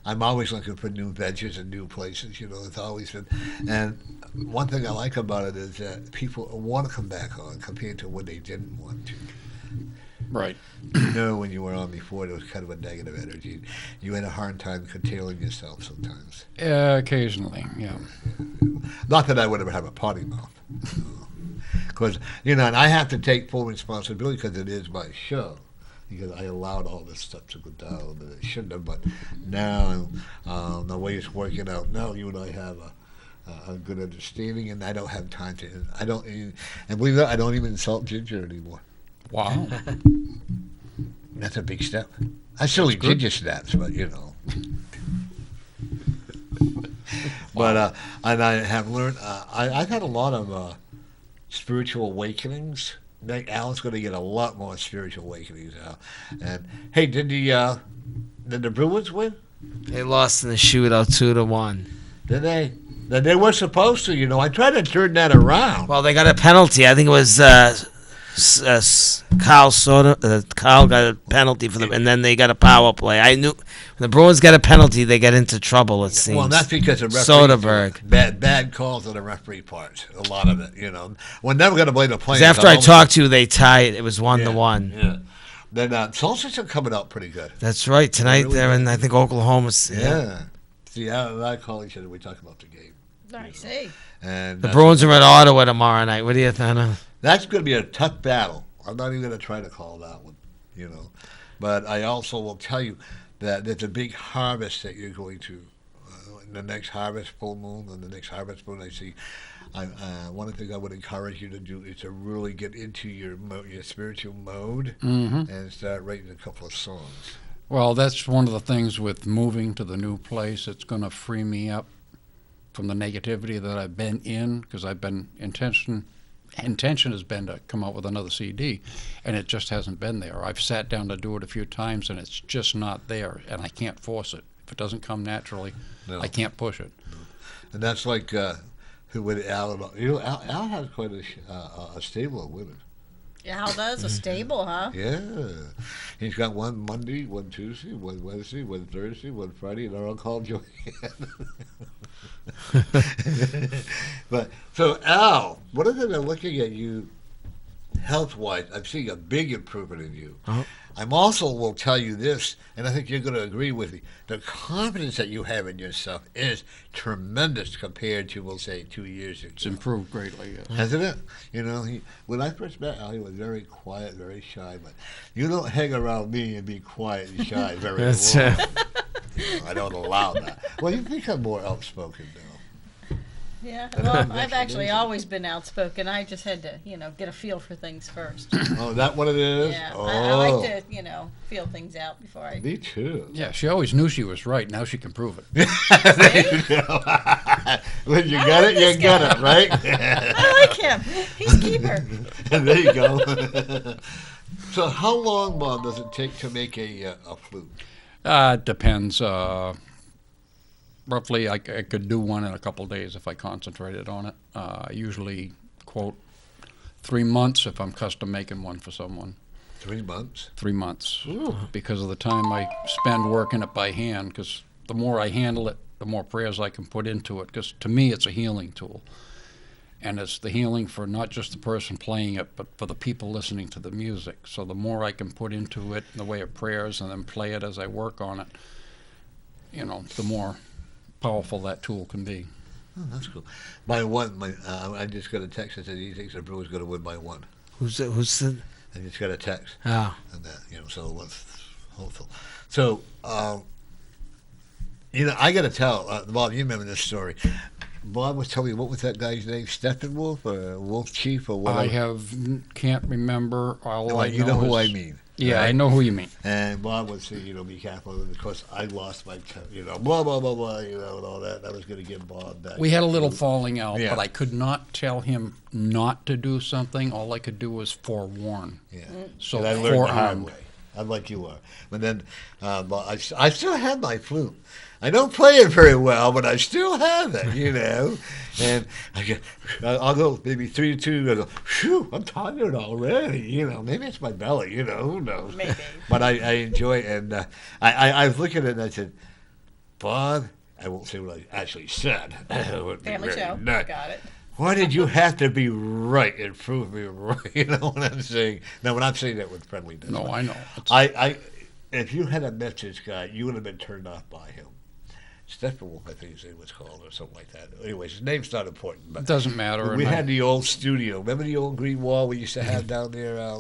I'm always looking for new ventures and new places. You know, it's always been. And one thing I like about it is that people want to come back on compared to when they didn't want to. Right. You know, when you were on before, there was kind of a negative energy. You had a hard time curtailing yourself sometimes. Occasionally, yeah. Not that I would ever have a potty mouth. Because, you know, and I have to take full responsibility because it is my show. Because I allowed all this stuff to go down that it shouldn't have. But now, the way it's working out now, you and I have a good understanding, and I don't have time to. And believe it or not, I don't even insult Ginger anymore. Wow. That's a big step. I still eat ginger snaps, but you know. But and I have learned. I've had a lot of spiritual awakenings. Alan's going to get a lot more spiritual awakenings now. And hey, did the Bruins win? They lost in the shootout 2-1. Did they? They were supposed to. You know, I tried to turn that around. Well, they got a penalty. I think it was Kyle got a penalty for them, and then they got a power play. I knew when the Bruins got a penalty, they get into trouble. It seems. Well, that's because of Soderbergh. Bad calls on the referee part. A lot of it, you know. We're never going to blame the players. After I talked to you, they tied. It was 1-1. Yeah. Then Solstice are coming out pretty good. That's right. Tonight really they're in, good. I think, Oklahoma. Yeah. See, I call each other. We talk about the game. I see. And The Bruins are at Ottawa tomorrow night. What do you think? That's going to be a tough battle. I'm not even going to try to call that one, you know. But I also will tell you that there's a big harvest that you're going to, in the next harvest, full moon, and the next harvest moon, I see. One of the things I would encourage you to do is to really get into your spiritual mode and start writing a couple of songs. Well, that's one of the things with moving to the new place. It's going to free me up from the negativity that I've been in, because I've been intention has been to come out with another CD, and it just hasn't been there. I've sat down to do it a few times, and it's just not there, and I can't force it. If it doesn't come naturally, I can't push it. No. And that's like who with Al. You know, Al has quite a stable of women. Al does a stable, huh? Yeah. He's got one Monday, one Tuesday, one Wednesday, one Thursday, one Friday, and they're all called Joanne. But so Al, one of the things I'm looking at you health-wise, I'm seeing a big improvement in you. I'm also will tell you this, and I think you're going to agree with me. The confidence that you have in yourself is tremendous compared to, we'll say, 2 years ago. It's improved greatly, yes. Hasn't it? You know, when I first met Al, he was very quiet, very shy. But you don't hang around me and be quiet and shy very long. You know, I don't allow that. Well, you think I'm more outspoken now. Yeah, well, I've actually always been outspoken. I just had to, get a feel for things first. Oh, is that what it is? Yeah, Oh. I like to, feel things out before I... Me too. Yeah, she always knew she was right. Now she can prove it. There you go. When you got it, you got it, right? I like him. He's a keeper. There you go. So how long, Bob, does it take to make a flute? It depends. Roughly, I could do one in a couple of days if I concentrated on it. Usually, quote, 3 months if I'm custom making one for someone. 3 months? 3 months. Ooh. Because of the time I spend working it by hand, because the more I handle it, the more prayers I can put into it, because to me it's a healing tool. And it's the healing for not just the person playing it, but for the people listening to the music. So the more I can put into it in the way of prayers and then play it as I work on it, the more powerful that tool can be. Oh, that's cool. By one, I just got a text that said he thinks the Brewers going to win by one. Who's the? I just got a text. Oh. And that, so it was hopeful. So, I got to tell, Bob, you remember this story. Bob was telling me, what was that guy's name? Steppenwolf or Wolf Chief or whatever? I can't remember. You know who I mean. Yeah, right? I know who you mean. And Bob would say, be careful. And of course, I lost my, blah, blah, blah, blah, and all that. And I was going to give Bob back. We had a little falling out, Yeah. but I could not tell him not to do something. All I could do was forewarn. Yeah. So And I learned the hard way. unlike you are. But then, but I still have my flute. I don't play it very well, but I still have it, you know. And I'll go maybe 3 to 2. I go, phew, I'm tired already, you know. Maybe it's my belly, you know. Who knows? Maybe. But I enjoy it, and I was looking at it and I said, Bob, I won't say what I actually said. Family show. Nuts. Got it. Why did you have to be right and prove me right? You know what I'm saying? Now, when I'm saying that with friendliness. No, I know. If you had met this guy, you would have been turned off by him. Steppenwolf, I think his name was called, or something like that. Anyways, his name's not important. But It doesn't matter. we had the old studio. Remember the old green wall we used to have down there?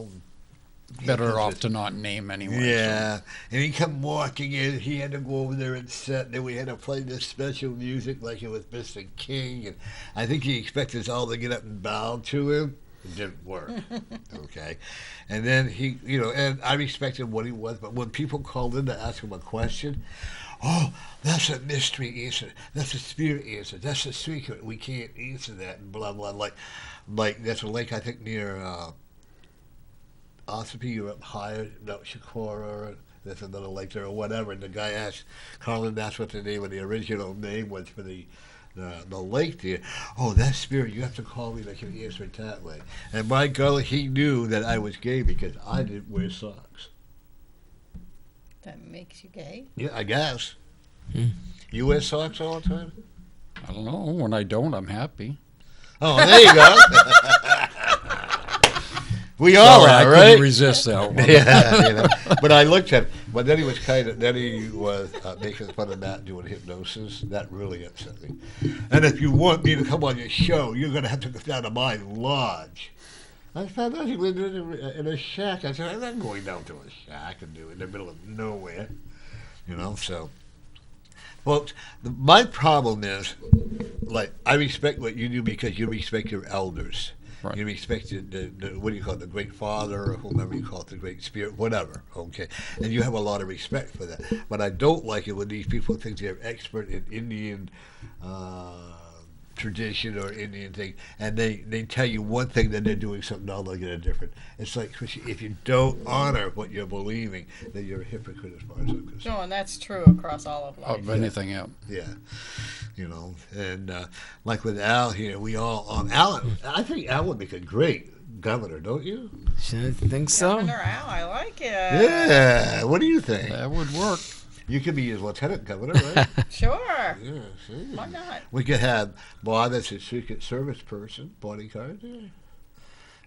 Better off to not name anyway. Yeah, and he come walking in. He had to go over there and sit. Then we had to play this special music like it was Mr. King, and I think he expected us all to get up and bow to him. It didn't work. Okay, and then he, you know, and I respected what he was, but when people called in to ask him a question, oh, that's a mystery answer. That's a spirit answer. That's a secret. We can't answer that, and blah blah. Like that's a lake I think near. Ossipee, you're up higher, no, Shakora, there's another lake there or whatever, and the guy asked Carlin, that's what the name of the original name was for the lake there. Oh, that spirit, you have to call me, they can answer it that way. And my God, he knew that I was gay because I didn't wear socks. That makes you gay? Yeah, I guess. You wear socks all the time? I don't know. When I don't, I'm happy. Oh, there you go. We all Sorry, are, I right? couldn't resist that one. Yeah, you know. But I looked at him. But then he was making fun of Matt doing hypnosis. That really upset me. And if you want me to come on your show, you're going to have to go down to my lodge. I found out he lived in a shack. I said, I'm not going down to a shack and do it in the middle of nowhere. You know, so. Well, my problem is, like, I respect what you do because you respect your elders. Right. You respect the what do you call it, the great father, or whomever you call it, the great spirit, whatever, okay? And you have a lot of respect for that. But I don't like it when these people think they're expert in Indian tradition or Indian thing, and they tell you one thing, then they're doing something altogether different. It's like, if you don't honor what you're believing, then you're a hypocrite as far as I'm concerned. No, and that's true across all of life. Of anything else. Yeah. You know, and like with Al here, we all Alan. I think Al would make a great governor, don't you? I think so. Governor Al, I like it. Yeah. What do you think? That would work. You could be his lieutenant governor, right? Sure. Yeah. See? Why not? We could have Bob as his Secret Service person, bodyguard there.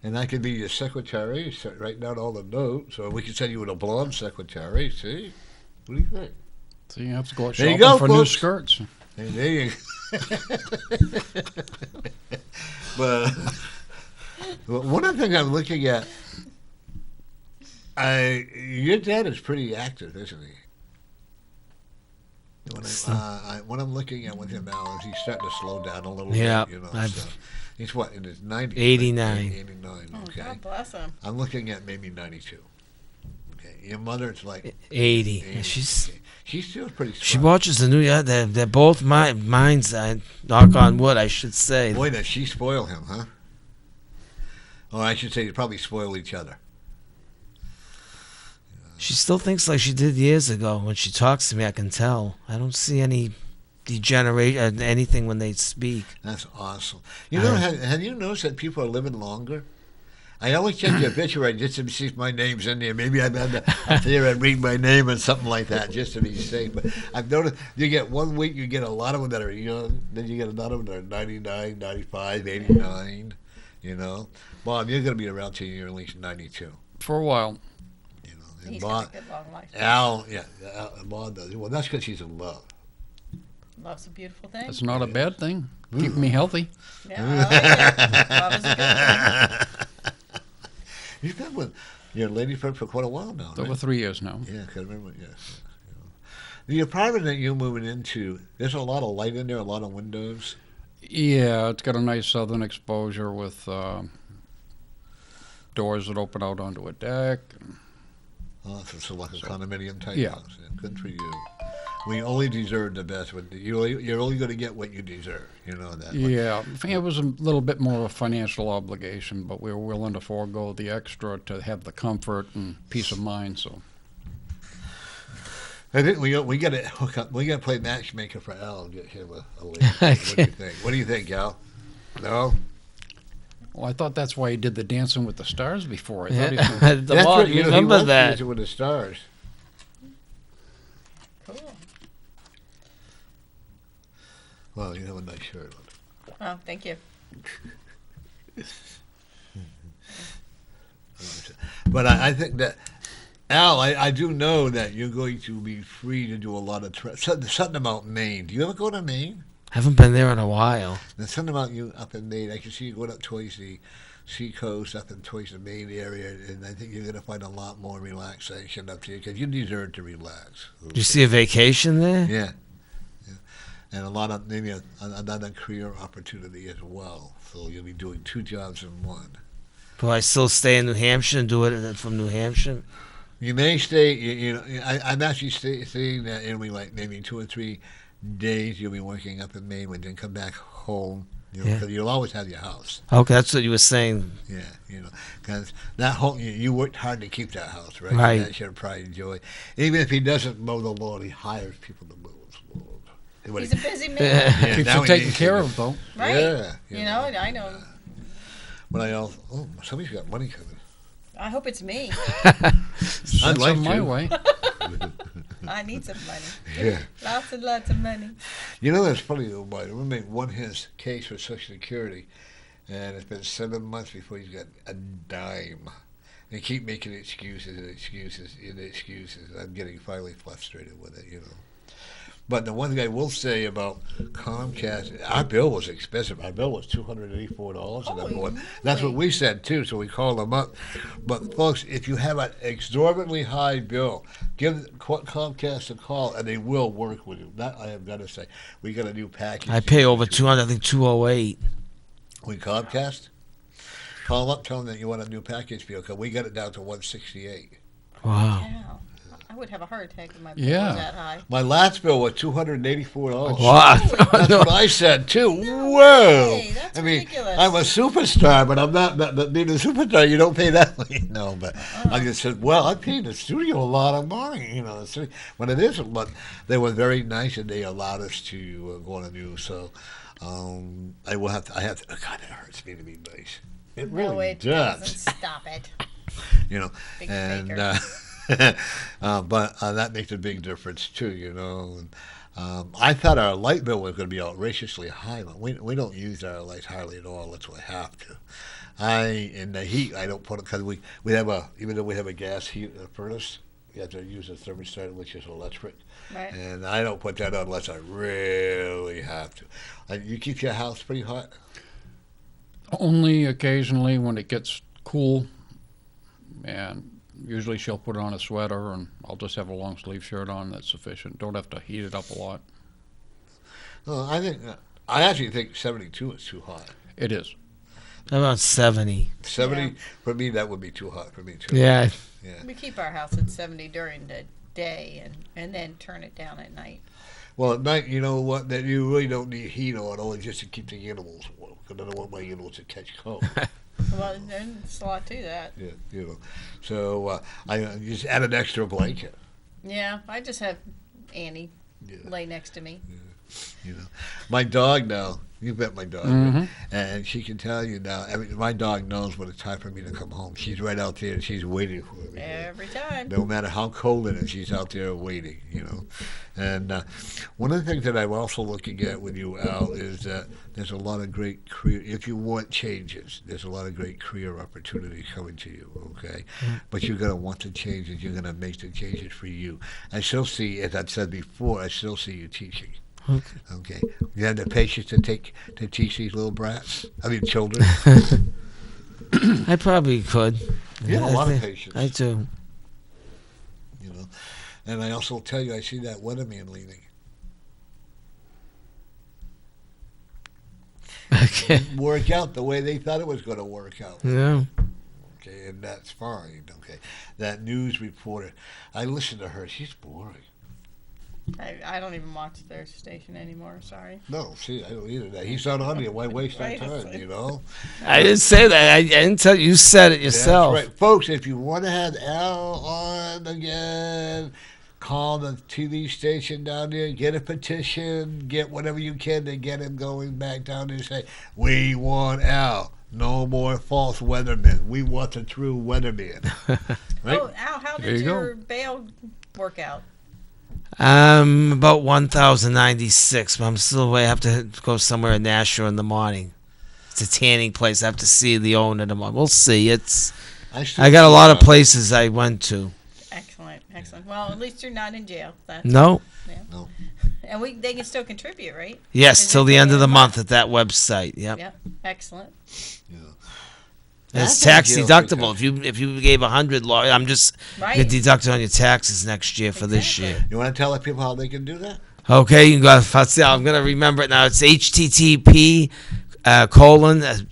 And I could be your secretary, write down all the notes, or we could send you in a blonde secretary. See? What do you think? So you have to go There you shopping go, for new folks. skirts. Hey, there you But one of the things I'm looking at, your dad is pretty active, isn't he? When I'm looking at with him now, he's starting to slow down a little Yeah, bit, you know. So he's what, in his 90s? 89. 89, Oh, okay. God bless him. I'm looking at maybe 92. Okay, your mother's like 80. 80. She's Okay. She still pretty strong. She watches the new. Yeah, they're both minds. Knock on wood, I should say. Boy, does she spoil him, huh? Or I should say, they probably spoil each other. She still thinks like she did years ago. When she talks to me, I can tell. I don't see any degeneration, anything when they speak. That's awesome. You know, have you noticed that people are living longer? I always check the obituary just to see if my name's in there. Maybe I'm up there and read my name and something like that just to be safe. But I've noticed you get 1 week, you get a lot of them that are young. Then you get another one that are 99, 95, 89, you know. Bob, you're going to be around till you're at least 92. For a while. You know, and He's Bob, got a good long life. Bob does. Well, that's because he's in love. Love's a beautiful thing. That's not a bad thing. Keep me healthy. Yeah, I like it. Love is a good thing. You've been with your lady friend for quite a while now, right? Over 3 years now. Yeah, I can remember. Yes. The apartment that you're moving into, there's a lot of light in there, a lot of windows. Yeah, it's got a nice southern exposure with doors that open out onto a deck. Oh, so like a condominium type yeah. house. Yeah, good for you. We only deserve the best. You're only going to get what you deserve. You know that. Yeah, it was a little bit more of a financial obligation, but we were willing to forego the extra to have the comfort and peace of mind. So I think we got to hook up. We got to play matchmaker for Al and get him a lady. What do you think? What do you think, Al? No. Well, I thought that's why he did the Dancing with the Stars before. I Yeah. thought he was gonna- The ball, you remember that? Dancing with the Stars. Cool. Well, you have a nice shirt on. Oh, thank you. But I think that, Al, I do know that you're going to be free to do a lot of something about Maine. Do you ever go to Maine? Haven't been there in a while. There's something about you up in Maine. I can see you going up towards the seacoast, up and towards the Maine area, and I think you're going to find a lot more relaxation up here because you deserve to relax. Do you see a vacation there? Yeah. And a lot of maybe another career opportunity as well. So you'll be doing two jobs in one. Will I still stay in New Hampshire and do it from New Hampshire? You may stay. I'm actually seeing that it'll be like maybe 2 or 3 days you'll be working up in Maine, and then come back home. Because you'll always have your house. Okay, that's what you were saying. Yeah, because that home you worked hard to keep that house, right? Right. That's your pride and joy. Even if he doesn't mow the lawn, he hires people to mow his lawn. He's a busy man, Yeah, Keeps now it he taken needs care to- of, though. right? Yeah, You know, I know. But I also, somebody's got money coming. I hope it's me. I'd Send like some my to. way. I need some money. Yeah. Lots and lots of money. You know, that's funny though. My roommate won his case for Social Security, and it's been 7 months before he's got a dime. They keep making excuses and excuses and excuses. I'm getting finally frustrated with it, But the one thing I will say about Comcast, our bill was expensive. Our bill was $284. Holy That's what moly. we said too. So we called them up. But folks, if you have an exorbitantly high bill, give Comcast a call, and they will work with you. That I have got to say. We got a new package. I pay over 200, I think 208. With Comcast, call them up, tell them that you want a new package bill, because we got it down to $168. Wow. Wow. I would have a heart attack if my bill Yeah. was that high. My last bill was $284. Wow. That's what I said too. Whoa! way, that's I mean, ridiculous. I'm a superstar, but I'm not. But being a superstar, you don't pay that money. No, but I just said, well, I paid the studio a lot of money. But it isn't. But they were very nice, and they allowed us to go on a new. So I will have to. I have to. God, it hurts me to be nice. It really No, it does. doesn't. Stop it. Big And faker. but that makes a big difference too, And, I thought our light bill was going to be outrageously high, but we don't use our lights hardly at all unless we have to. In the heat, I don't put it because we have even though we have a gas heat furnace, you have to use a thermostat, which is electric. Right. And I don't put that on unless I really have to. You keep your house pretty hot? Only occasionally when it gets cool, and usually she'll put on a sweater, and I'll just have a long sleeve shirt on. That's sufficient. Don't have to heat it up a lot. I actually think 72 is too hot. It is. About 70. 70 for me, that would be too hot for me too. Yeah. We keep our house at 70 during the day and then turn it down at night. Well, at night, you know what? That you really don't need heat on, only just to keep the animals warm. Because I don't want my animals to catch cold. Well, there's a lot to that. Yeah, So I just add an extra blanket. Yeah, I just have Annie Yeah. lay next to me. My dog now. You met my dog, Mm-hmm. right? And she can tell you now. My dog knows when it's time for me to come home. She's right out there, and she's waiting for me. Every time. No matter how cold it is, she's out there waiting, And one of the things that I'm also looking at with you, Al, is that there's a lot of great career, if you want changes, there's a lot of great career opportunities coming to you, okay? But you're going to want the changes. You're going to make the changes for you. I still see, as I've said before, I still see you teaching. Okay. You have the patience to teach these little brats? I mean, children? I probably could. You have a I lot of think- patience. I do. And I also tell you, I see that weatherman leaving. Okay. Work out the way they thought it was going to work out. Yeah. Okay, and that's fine. Okay, that news reporter, I listen to her. She's boring. I don't even watch their station anymore. Sorry. No, see, I don't either. He's not on here. Why waste our Right. time? I didn't say that. I didn't tell you. You said it yourself. That's right, folks. If you want to have Al on again, call the TV station down there, get a petition, get whatever you can to get him going back down there and say, we want Al. No more false weathermen. We want a true weatherman. Right? Oh, Al, how There did you go. your bail work out? About 1,096, but I'm still away. I have to go somewhere in Nashua in the morning. It's a tanning place. I have to see the owner tomorrow. We'll see. I got a lot of places I went to. Excellent, excellent. Well, at least you're not in jail. That's, No. yeah. No. And they can still contribute, right? Yes, Is till it the end of the till month at that website. Yep. Yep. Excellent. It's That's tax ideal, deductible. because- If you gave 100, I'm just Right. gonna deduct it on your taxes next year for this Exactly. year. You want to tell the people how they can do that? Okay, you can go. I'm gonna remember it now. It's http colon // It's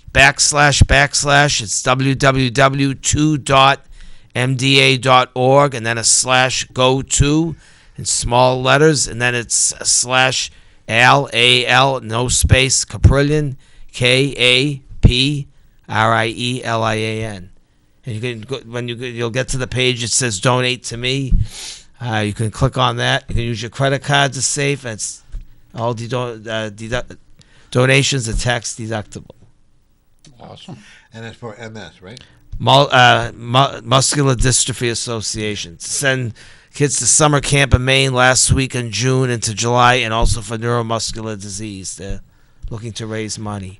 www.2.mda.org and then a /go to in small letters and then it's /al no space Kaprielian KAPRIELIAN. And you can go, you'll get to the page. It says donate to me. You can click on that. You can use your credit card to save. It's all donations are tax deductible. Awesome. And it's for MS, right? Muscular Dystrophy Association. Send kids to summer camp in Maine last week in June into July, and also for neuromuscular disease. They're looking to raise money.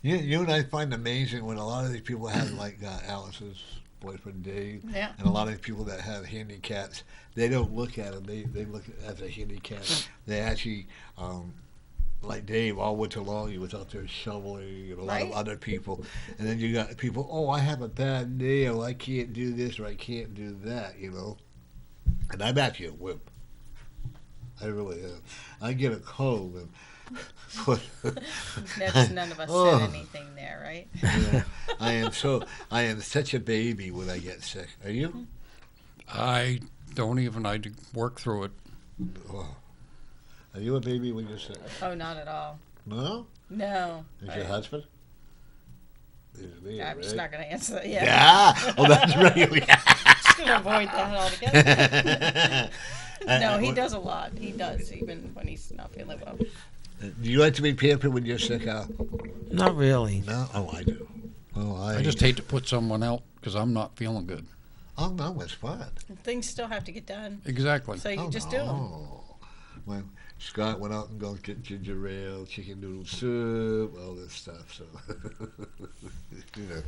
You and I find amazing when a lot of these people have, like Alice's boyfriend Dave, Yeah. and a lot of these people that have handicaps, they don't look at them. They look at a handicap. They actually, like Dave, all winter long, he was out there shoveling, and a lot of Right. other people. And then you got people, oh, I have a bad nail, I can't do this or I can't do that, you know. And I'm actually a wimp. I really am. I get a cold and That's none of us Oh. said anything there, right? Yeah, I am such a baby when I get sick. Are you? I don't even. I work through it. Oh. Are you a baby when you're sick? Oh, not at all. No? No. Is your husband? Is me, I'm right? just not going to answer that. Yeah. Oh, that's really. Just going to avoid that altogether. No, he what- does a lot. He does, even when he's not feeling well. Do you like to be pampered when you're sick, Al? Not really. No? Oh, I do. Oh, I just hate to put someone out because I'm not feeling good. Oh, no, it's fun. Things still have to get done, Exactly. so you Oh, just do them. no. When Scott went out and go get ginger ale, chicken noodle soup, all this stuff. So, you know.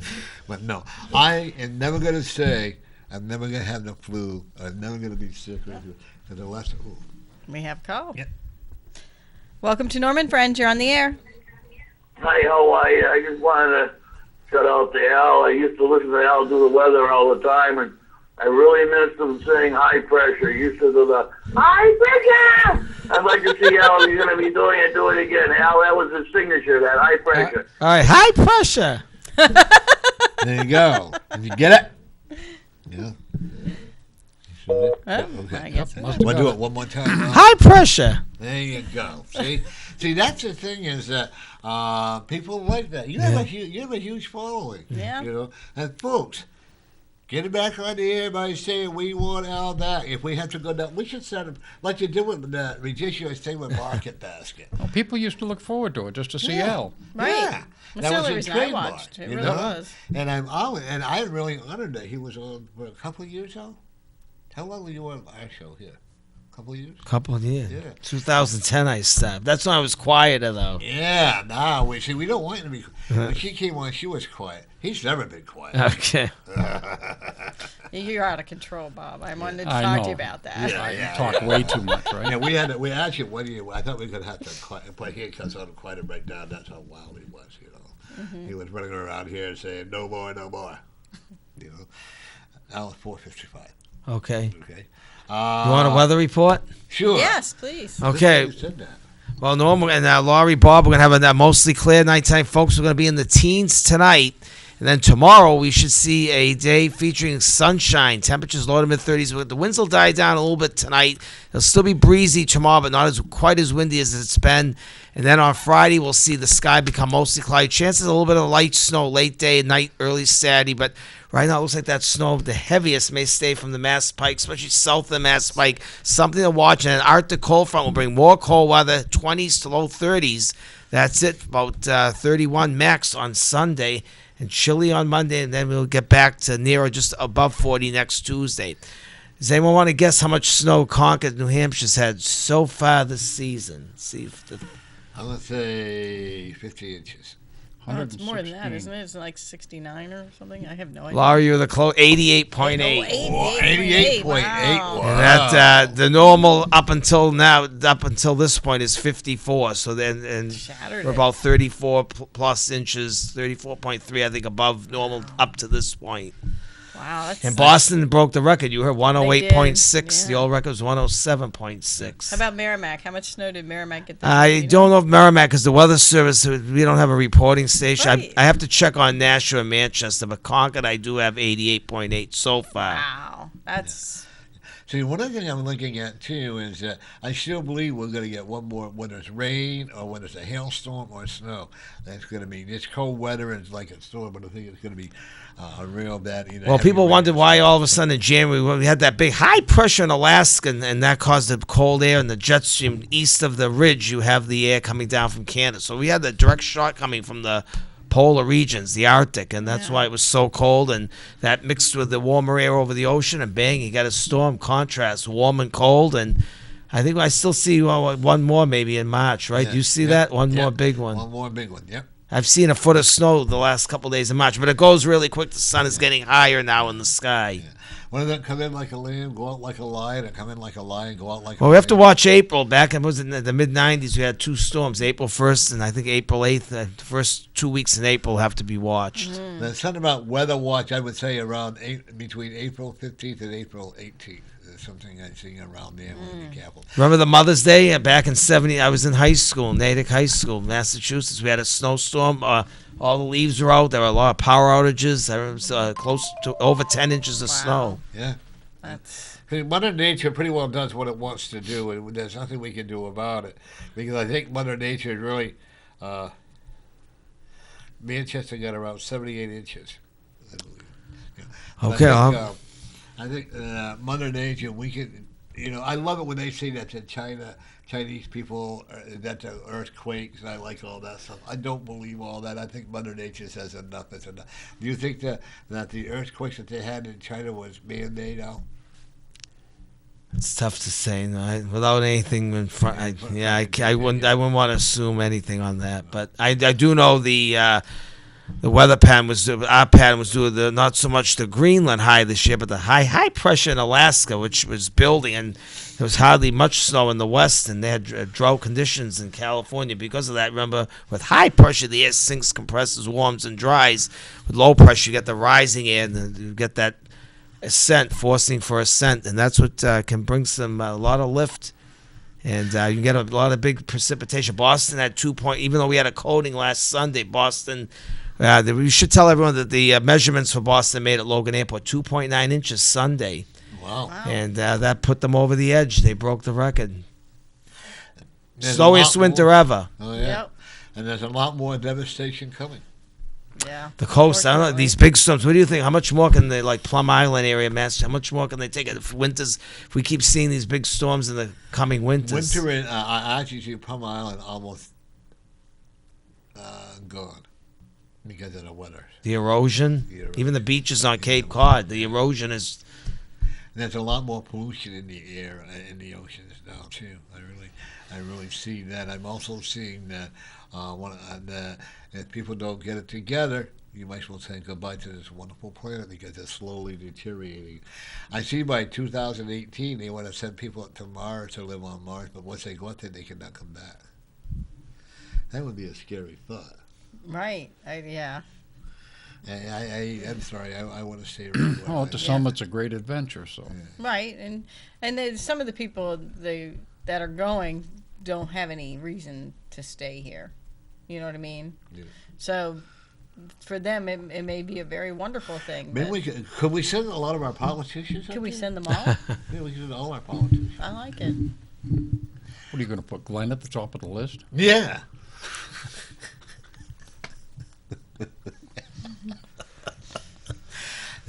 But no, I am never going to say I'm never going to have the flu. I'm never going to be sick. Because the last, ooh. We have a call. Yep. Welcome to Norman Friends. You're on the air. Hi, how are you? I just wanted to shout out to Al. I used to listen to Al do the weather all the time, and I really missed him saying high pressure. He used to do the high pressure. I'd like to see Al, if he's going to be doing it, do it again. Al, that was his signature, that high pressure. All right, high pressure. There you go. Did you get it? Yeah. Oh, Okay. I guess so. Want to do it one more time? Al? High pressure. There you go. See, that's the thing is that people like that. You have a huge following. Yeah. You know, and folks, get it back on the air by saying we want all that. If we have to go down, we should set up like you do with the ridiculous thing with Market Basket. Well, people used to look forward to it just to see Yeah. Al. Right. Yeah. That's the only reason I trademark, watched. It you really know? was. And I really honored that he was on for a couple of years now. How long were you on our show here? A couple of years? Couple of years. Yeah. 2010 I stopped. That's when I was quieter though. Yeah, now we don't want him to be. When she came on, she was quiet. He's never been quiet. Okay. You're out of control, Bob. I wanted to I talk to know. you about that. Yeah. You talk way too much, right? Yeah, we actually one year. I thought we could have to put handcuffs on him, quiet him right down. That's how wild he was. You know, he was running around here saying no more, no more. You know, Al 4:55. Okay. Okay. You want a weather report? Sure. Yes, please. Okay. Who said that? Well, Norm and Laurie, Bob, we're going to have a mostly clear nighttime, folks. We're going to be in the teens tonight. And then tomorrow we should see a day featuring sunshine. Temperatures low to mid-30s. The winds will die down a little bit tonight. It'll still be breezy tomorrow, but not quite as windy as it's been. And then on Friday, we'll see the sky become mostly cloudy. Chances a little bit of light snow late day and night, early Saturday. But Right now, it looks like that snow, the heaviest, may stay from the Mass Pike, especially south of the Mass Pike. Something to watch. And an Arctic cold front will bring more cold weather, 20s to low 30s. That's it, about 31 max on Sunday, and chilly on Monday, and then we'll get back to near or just above 40 next Tuesday. Does anyone want to guess how much snow Concord, New Hampshire's had so far this season? See if I'm going to say 50 inches. Oh, it's more than that, isn't it? It's like 69 or something. I have no idea. Laurie, you're the close. 88.8. 88.8. Wow. And that the normal up until now, up until this point, is 54. So then, and Shattered we're it. about 34 plus inches, 34.3, I think, above normal up to this point. Wow. That's And Boston broke the record. You heard 108.6. yeah. The old record was 107.6. How about Merrimack? How much snow did Merrimack get this I year, you know? don't know if Merrimack, because the Weather Service, we don't have a reporting station. Right. I have to check on Nashua and Manchester, but Concord, I do have 88.8 so far. Wow. That's... See, one other thing I'm looking at, too, is I still believe we're going to get one more, whether it's rain or whether it's a hailstorm or snow. That's going to be, it's cold weather and it's like a storm, but I think it's going to be a real bad. Well, people wondered why all of a sudden in January we had that big high pressure in Alaska, and that caused the cold air and the jet stream east of the ridge. You have the air coming down from Canada. So we had the direct shot coming from the polar regions, the Arctic, and that's why it was so cold, and that mixed with the warmer air over the ocean, and bang, you got a storm contrast, warm and cold, and I think I still see one more maybe in March, right? Yeah, Do you see that? One more big one. One more big one, yep. I've seen a foot of snow the last couple of days in March, but it goes really quick. The sun is getting higher now in the sky. Yeah. One of them come in like a lamb, go out like a lion, and come in like a lion, go out like a Well, we have to lamb. watch April. Back in the mid-'90s, we had two storms, April 1st and I think April 8th. The first 2 weeks in April have to be watched. There's something about weather watch, I would say, around between April 15th and April 18th. There's something I see around there. We'll be careful. Remember the Mother's Day back in '70? I was in high school, Natick High School, Massachusetts. We had a snowstorm. All the leaves were out. There were a lot of power outages. There was close to over 10 inches of snow. Yeah. That's... Mother Nature pretty well does what it wants to do, and there's nothing we can do about it. Because I think Mother Nature really, Manchester got around 78 inches. I believe. Yeah. Okay, I think Mother Nature, we can, I love it when they say that to Chinese people, that the earthquakes, and I like all that stuff. I don't believe all that. I think Mother Nature says enough is enough. Do you think that the earthquakes that they had in China was man-made now? It's tough to say. No, without anything in front, I wouldn't want to assume anything on that. But I do know the weather pattern our pattern was due to not so much the Greenland high this year, but the high pressure in Alaska, which was building, and there was hardly much snow in the west, and they had drought conditions in California because of that. Remember, with high pressure, the air sinks, compresses, warms, and dries. With low pressure, you get the rising air, and you get that ascent, forcing for ascent, and that's what can bring a lot of lift. And you can get a lot of big precipitation. Boston had 2 point, even though we had a coating last Sunday, Boston. We should tell everyone that the measurements for Boston made at Logan Airport 2.9 inches Sunday. Wow. And that put them over the edge. They broke the record. There's Slowest a lot winter more. ever. Oh, yeah. Yep. And there's a lot more devastation coming. Yeah. The coast, I don't know, Unfortunately. these big storms, what do you think? How much more can they, like Plum Island area, Mass, how much more can they take it? If we keep seeing these big storms in the coming winters. Winter in, I actually see Plum Island almost gone because of the weather. The erosion, even the beaches on Cape Cod, the erosion is... There's a lot more pollution in the air, in the oceans now too. I really see that. I'm also seeing that if people don't get it together, you might as well say goodbye to this wonderful planet because it's slowly deteriorating. I see by 2018 they want to send people up to Mars to live on Mars, but once they go up there, they cannot come back. That would be a scary thought. Right. Yeah. I'm sorry. I want to stay right where Oh, I to am. some it's a great adventure. So Right. And then some of the people that are going don't have any reason to stay here. You know what I mean? Yeah. So for them, it may be a very wonderful thing. Maybe but could we send a lot of our politicians? could up we there? send them all? Yeah, we could send all our politicians. I like it. what are you going to put Glenn at the top of the list? Yeah.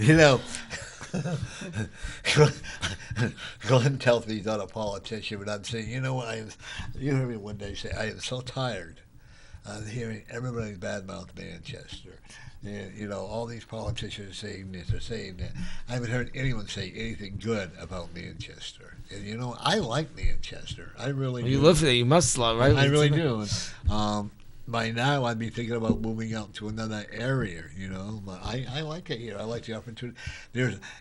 You know, Glenn tells me he's not a politician, but I'm saying, you know what? You heard me one day say, I am so tired of hearing everybody badmouth Manchester. And, you know, all these politicians saying this or saying that. I haven't heard anyone say anything good about Manchester. And, you know, I like Manchester. I really do. You live there. You must love, right? I really do. By now, I'd be thinking about moving out to another area, you know. But I like it here. I like the opportunity.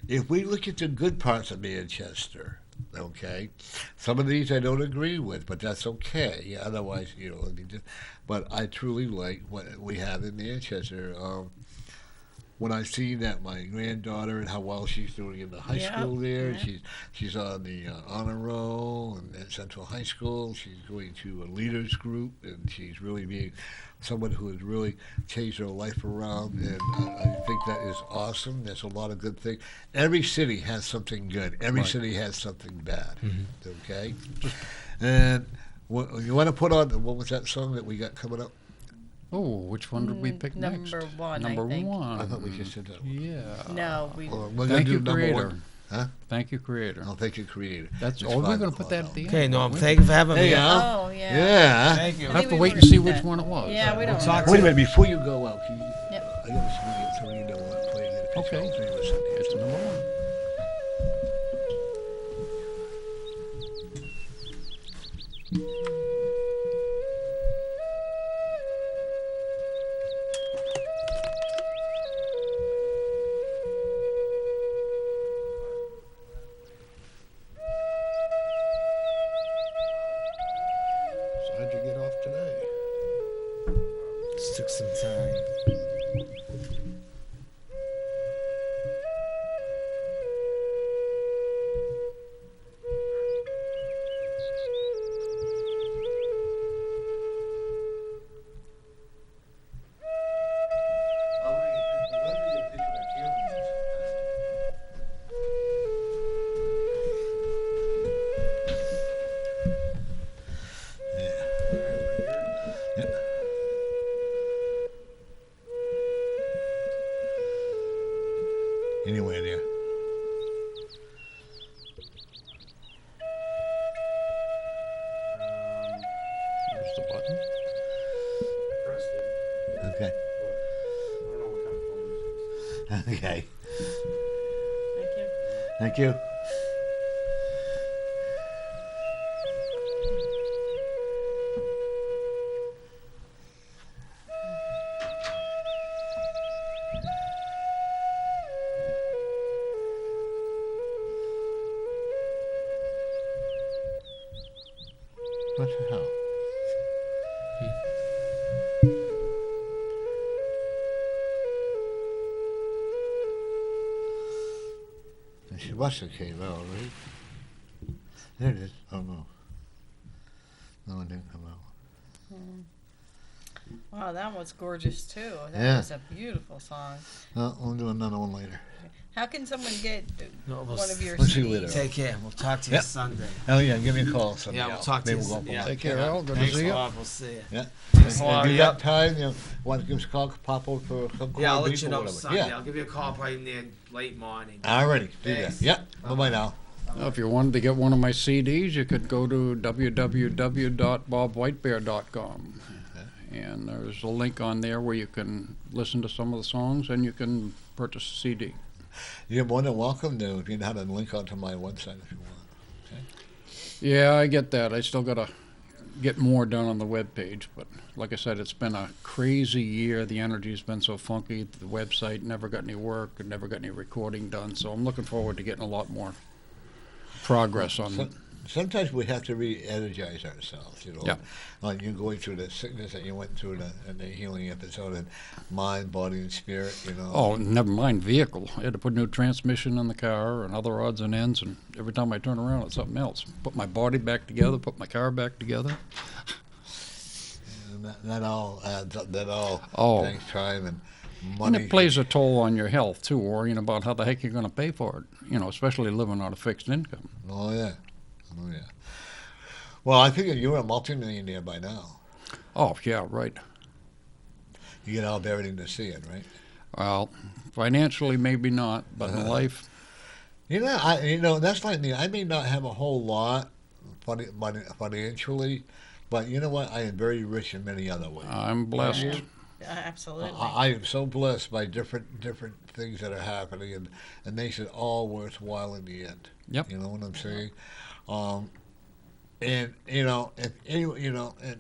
If we look at the good parts of Manchester, okay, some of these I don't agree with, but that's okay. Yeah, otherwise, you know, but I truly like what we have in Manchester. When I see that my granddaughter and how well she's doing in the high school there, she's on the honor roll at Central High School. She's going to a leaders group, and she's really being someone who has really changed her life around. And I think that is awesome. There's a lot of good things. Every city has something good. Every city has something bad. Mm-hmm. Okay, and you want to put on what was that song that we got coming up? Oh, which one did we pick next? Number one, Number I think. one. I thought we just said that one. Yeah. No, we. Thank you, Creator. One. Huh? Thank you, Creator. Oh, thank you, Creator. That's all. We're going to put that at the end. Okay, Norm, thank you for having me. Oh, yeah. Yeah. Thank you. I have to wait and see which one it was. Yeah, we don't. talk know. Wait a minute, before you go out, can you, Yep. I got to read the play that Okay. It's number one. So how'd you get off today? Just took some time. Anywhere there. Here's the button. Okay. Okay. Thank you. Thank you. What the hell? She must have came out, right? There it is. Oh, no. No, it didn't come out. Wow, that was gorgeous too. That Yeah. was a beautiful song. We'll do another one later. How can someone get No, we'll one of your we'll see CDs? later. Take care. We'll talk to you Yep. Sunday. Oh, yeah, give me a call someday. Yeah, we'll talk to you. Maybe we'll go Yeah. Take care, Al. Good to Thanks see a you. lot. We'll see you. Yeah. Thanks a If lot. you Yep. got time, want to give us a call, pop over for some Yeah, I'll corned let beef you or know whatever. Sunday. Yeah. I'll give you a call probably near late morning. Alrighty, do that. Thanks. Yep. Bye-bye now. Now, if you wanted to get one of my CDs, you could go to www.bobwhitebear.com. And there's a link on there where you can listen to some of the songs and you can purchase a CD. You're more than welcome to, if you have a link onto my website if you want. Okay. Yeah, I get that. I still got to get more done on the web page, but like I said, it's been a crazy year. The energy's been so funky. The website never got any work and never got any recording done, so I'm looking forward to getting a lot more progress on it. Sometimes we have to re-energize ourselves, you know. Yeah. Like you going through the sickness that you went through in the healing episode, and mind, body, and spirit, you know. Oh, never mind vehicle. I had to put a new transmission in the car and other odds and ends, and every time I turn around, it's something else. Put my body back together, put my car back together. And that all adds up. That all takes time and And money. it plays a toll on your health, too, worrying about how the heck you're going to pay for it, you know, especially living on a fixed income. Oh, yeah. Oh, yeah. Well, I think you're a multimillionaire by now. Oh, yeah, right. You get all of everything to see it, right? Well, financially maybe not, but in life, That's like me. I may not have a whole lot financially, but you know what? I am very rich in many other ways. I'm blessed. Yeah. Absolutely. I am so blessed by different things that are happening, and makes it all worthwhile in the end. Yep. You know what I'm saying? And if and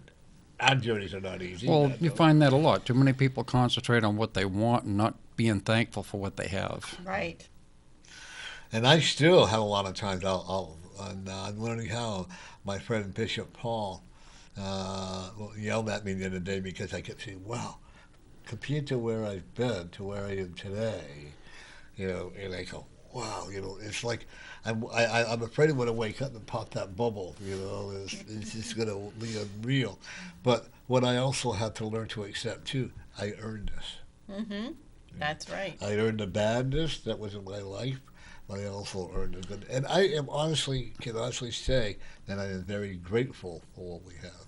our journeys are not easy. Well, you find that a lot. Too many people concentrate on what they want and not being thankful for what they have. Right. And I still have a lot of times. I'm learning how. My friend Bishop Paul yelled at me the other day because I kept saying, "Wow, compared to where I've been to where I am today, and I go, wow, it's like I'm afraid I'm going to wake up and pop that bubble, it's just going to be unreal. But what I also have to learn to accept too, I earned this. Mm-hmm. That's right. I earned the badness that was in my life, but I also earned the good. And I can honestly say that I am very grateful for what we have,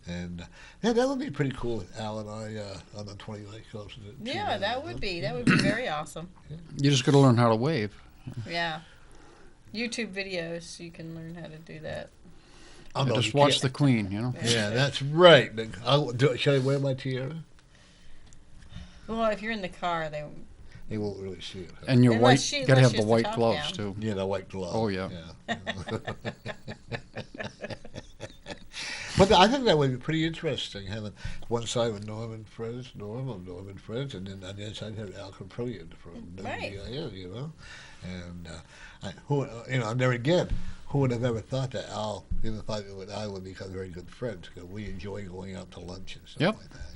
And yeah, that would be pretty cool, Al and I, on the 29th coast. Yeah, that would be very awesome. You just got to learn how to wave. Yeah. YouTube videos, you can learn how to do that. Just watch the Queen, Yeah, that's right. Should I wear my tiara? Well, if you're in the car, they won't really see it. And your Unless white, got to have the she's white top gloves down. too. Yeah, the white glove. Oh yeah. But I think that would be pretty interesting, having one side with Norm and Friends, and then on the other side have Al Kaprielian from Right. WhiteBear, And there again, who would have ever thought that Al, thought that I would become very good friends, because we enjoy going out to lunch and stuff like that,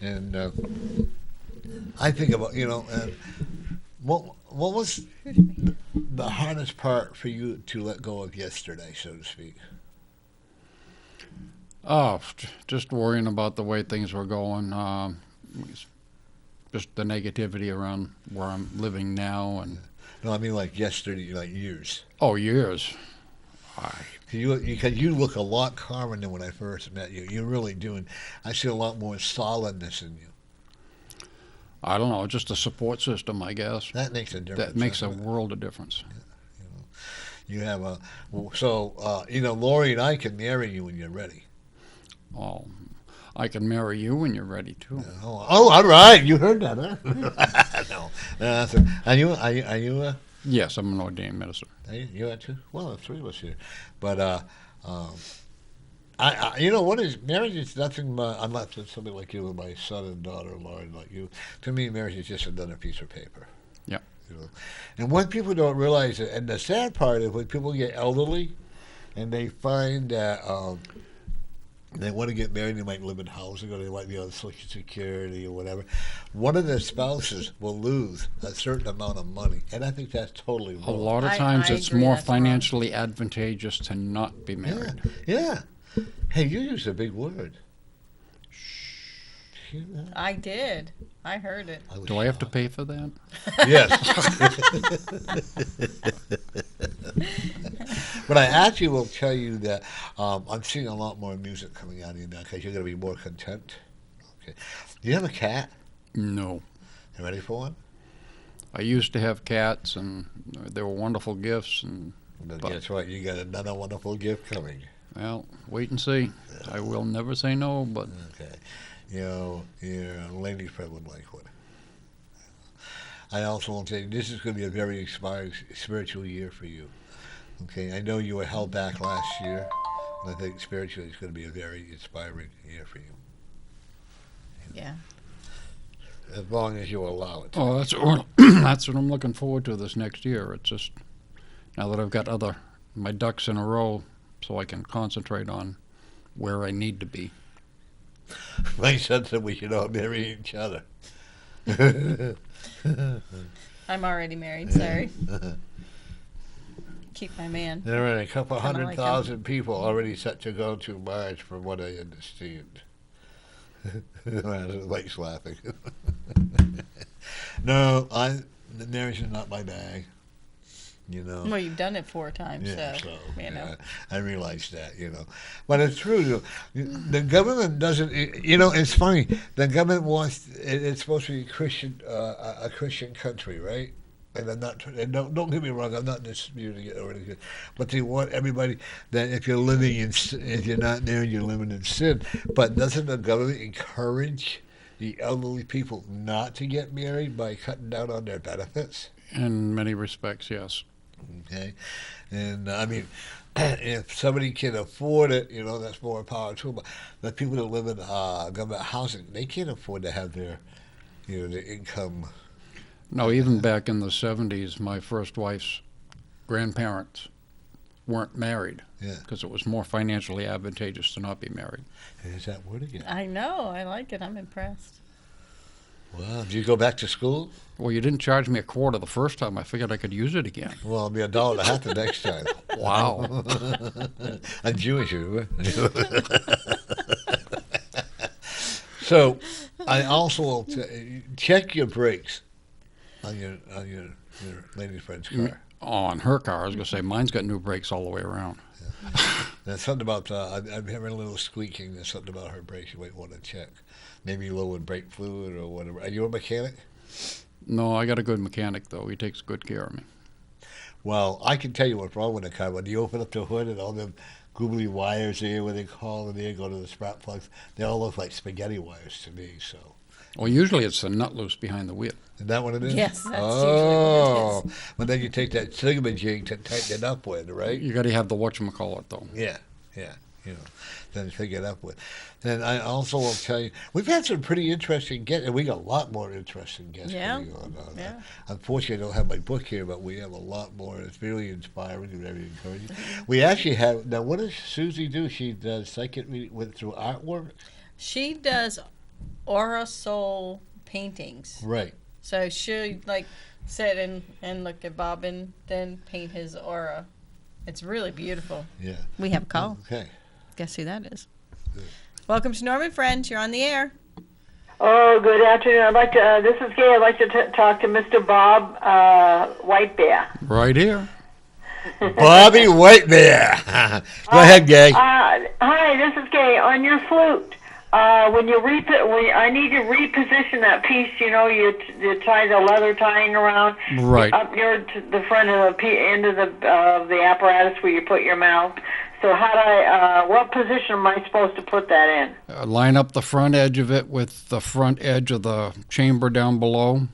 And I think about, what was the hardest part for you to let go of yesterday, so to speak? Oh, just worrying about the way things were going. Just the negativity around where I'm living now, and No, I mean like yesterday, like years. oh, years. Because you look a lot calmer than when I first met you. You're really doing. I see a lot more solidness in you. I don't know, just a support system, I guess. That makes a difference. That makes a doesn't it? world of difference. You have Lori and I can marry you when you're ready. Oh, I can marry you when you're ready too. Oh, all right. You heard that, huh? No. Are you? Yes, I'm an ordained minister. You are too. Well, there's three of us here, but what is marriage? Is nothing but, unless it's somebody like you and my son and daughter-in-law and like you. To me, marriage is just another piece of paper. Yeah. And what people don't realize, and the sad part is when people get elderly, and they find that they want to get married, they might live in housing, or they might be on Social Security or whatever. One of their spouses will lose a certain amount of money, and I think that's totally wrong. A lot of I times it's agree, more that's wrong. financially advantageous to not be married. Yeah. Hey, you used a big word. Hear that? I did. I heard it. was Do I have to shocked. pay for that? Yes. But I actually will tell you that I'm seeing a lot more music coming out of you now because you're going to be more content. Okay. Do you have a cat? No. You ready for one? I used to have cats, and they were wonderful gifts. And But But- guess what? You got another wonderful gift coming. well, wait and see. I will never say no, but Okay. Your lady friend would like one. I also want to say this is going to be a very inspiring spiritual year for you. Okay, I know you were held back last year, and I think spiritually it's going to be a very inspiring year for you, Yeah. as long as you allow it. oh, that's what I'm looking forward to this next year. It's just now that I've got my ducks in a row, so I can concentrate on where I need to be. My son said we should all marry each other. I'm already married, sorry. Keep my man. There are a couple Kinda 100,000 people already set to go to March, from what I understand. Mike's laughing. No, marriage is not my bag. You know. Well, you've done it 4 times, Yeah, so, you know. yeah, I realize that, But it's true, the government doesn't, it's funny. The government wants, it's supposed to be a Christian country, right? And I'm not, and don't get me wrong, I'm not disputing it or anything, but they want everybody that if you're living if you're not married, you're living in sin. But doesn't the government encourage the elderly people not to get married by cutting down on their benefits? In many respects, yes. Okay, and I mean, if somebody can afford it, that's more power to them. But the people that live in government housing, they can't afford to have their income. No, even back in the 70s, my first wife's grandparents weren't married because it was more financially advantageous to not be married. There's that word again. I know. I like it. I'm impressed. Well, did you go back to school? Well, you didn't charge me a quarter the first time. I figured I could use it again. Well, it'll be $1.50 the next time. Wow. I'm Jewish, remember? So, I also will check your brakes on your lady friend's car. On her car, I was going to say, mine's got new brakes all the way around. Yeah. There's something about, I'm hearing a little squeaking. There's something about her brakes you might want to check. Maybe low in brake fluid or whatever. Are you a mechanic? No, I got a good mechanic, though. He takes good care of me. Well, I can tell you what's wrong with the car. When you open up the hood and all them googly wires there, what they call, and they go to the sprout plugs, they all look like spaghetti wires to me. So. Well, usually it's the nut loose behind the wheel. Is that what it is? Yes, that's usually what it is. But then you take that thingamajig to tighten it up with, right? You got to have the whatchamacallit, though. Yeah. Then pick it up with. Then I also will tell you, we've had some pretty interesting guests, and we got a lot more interesting guests coming on. Yeah. Unfortunately, I don't have my book here, but we have a lot more. It's really inspiring and very encouraging. We actually have, now what does Susie do? She does psychic reading through artwork? She does aura soul paintings. Right. So she'll sit and look at Bob and then paint his aura. It's really beautiful. Yeah. We have a call. Okay. Guess who that is? Good. Welcome to Norman Friends. You're on the air. Oh, good afternoon. I'd like to. This is Gay. I'd like to talk to Mr. Bob WhiteBear. Right here. Bobby WhiteBear. Go ahead, Gay. Hi, this is Gay. On your flute, I need to reposition that piece. You tie the leather tying around right up near the front of the end of the apparatus where you put your mouth. So what position am I supposed to put that in? Line up the front edge of it with the front edge of the chamber down below.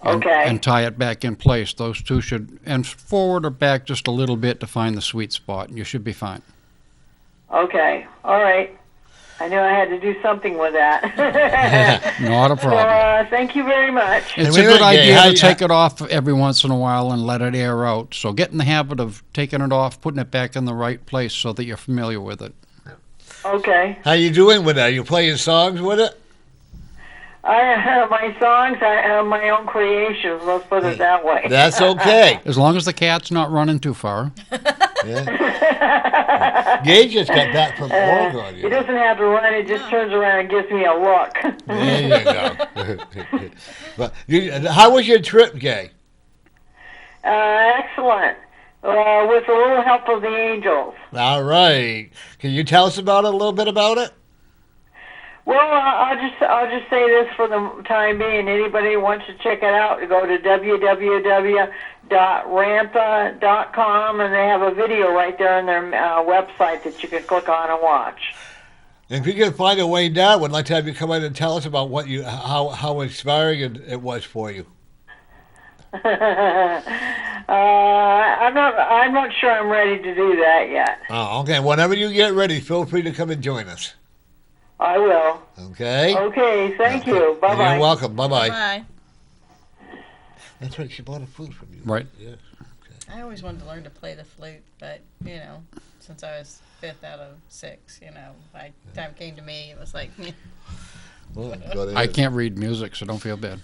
Okay. And tie it back in place. Those two and forward or back just a little bit to find the sweet spot, and you should be fine. Okay. All right. I knew I had to do something with that. Not a problem. So, thank you very much. It's a good idea to take it off every once in a while and let it air out. So get in the habit of taking it off, putting it back in the right place so that you're familiar with it. Okay. How you doing with that? Are you playing songs with it? I have my songs. I have my own creations. Let's put it that way. That's okay. As long as the cat's not running too far. Yeah. Gay just got back from Oregon. He doesn't have to run. He just turns around and gives me a look. There you go. But how was your trip, Gay? Excellent. With a little help of the angels. All right. Can you tell us a little bit about it? Well, I'll just say this for the time being. Anybody who wants to check it out, go to www.rantha.com, and they have a video right there on their website that you can click on and watch. If you can find a way down, we'd like to have you come in and tell us about how inspiring it was for you. I'm not sure I'm ready to do that yet. Oh, okay. Whenever you get ready, feel free to come and join us. I will. Okay. Okay. Thank you. Bye bye. You're welcome. Bye bye. Bye. That's right. She bought a flute from you. Right. Yeah. I always wanted to learn to play the flute, but since I was 5th out of 6, by the time it came to me, it was like. Well, I can't read music, so don't feel bad.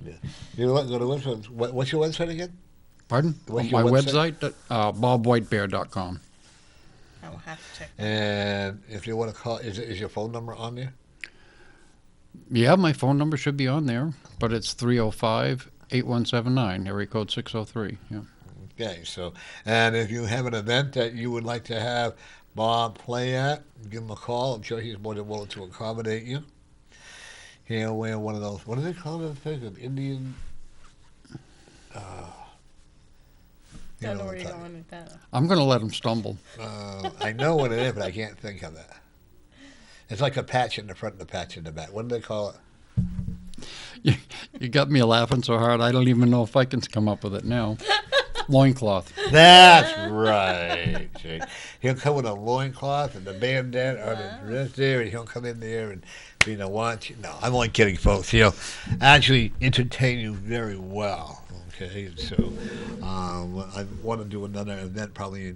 Yeah. You know what? Go to website. What's your website again? Pardon? What's My your website, bobwhitebear.com. I will have to check that. And if you want to call, is your phone number on there? Yeah, my phone number should be on there, but it's 305-8179, area code 603. Yeah. Okay, so, and if you have an event that you would like to have Bob play at, give him a call. I'm sure he's more than willing to accommodate you. He'll wear one of those, what do they call those things? An Indian. Don't know where you're going with that. I'm going to let him stumble. I know what it is, but I can't think of it. It's like a patch in the front and a patch in the back. What do they call it? You got me laughing so hard, I don't even know if I can come up with it now. Loincloth. That's right. See, he'll come with a loincloth and the bandana on his wrist there, and he'll come in there and be the watch. No, I'm only kidding, folks. He'll actually entertain you very well. Okay, so I want to do another event probably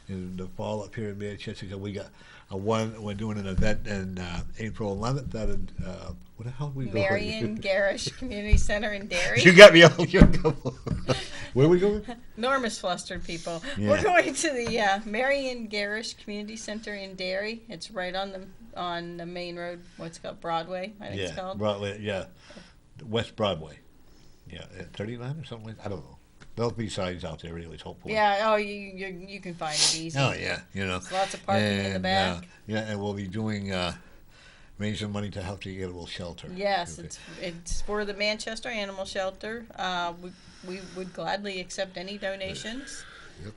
in the fall up here in Manchester. We got we're doing an event in April 11th. That what the hell are we going? Marion Garish Community Center in Derry. You got me all. Where are we going? Norm is flustered, people. Yeah. We're going to the Marion Garish Community Center in Derry. It's right on the main road. What's it called? Broadway, I think it's called. Broadway. Yeah, West Broadway. Yeah, 39 or something like that. I don't know. There'll be signs out there anyways, hopefully. Yeah, oh, you can find it easy. Oh, yeah, There's lots of parking in the back. And we'll be doing, raising money to help the animal shelter. Yes, Okay. it's for the Manchester Animal Shelter. We would gladly accept any donations. Yep.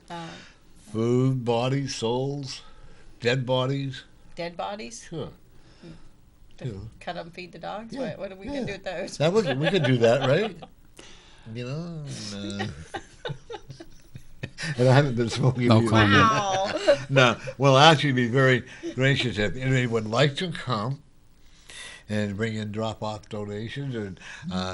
Food, bodies, souls, dead bodies. Dead bodies? Sure. Cut up and feed the dogs? Yeah. What are we going to do with those? We could do that, right? You know, and I haven't been smoking. No either. comment. Wow. No, we'll actually be very gracious if anybody would like to come and bring in drop-off donations and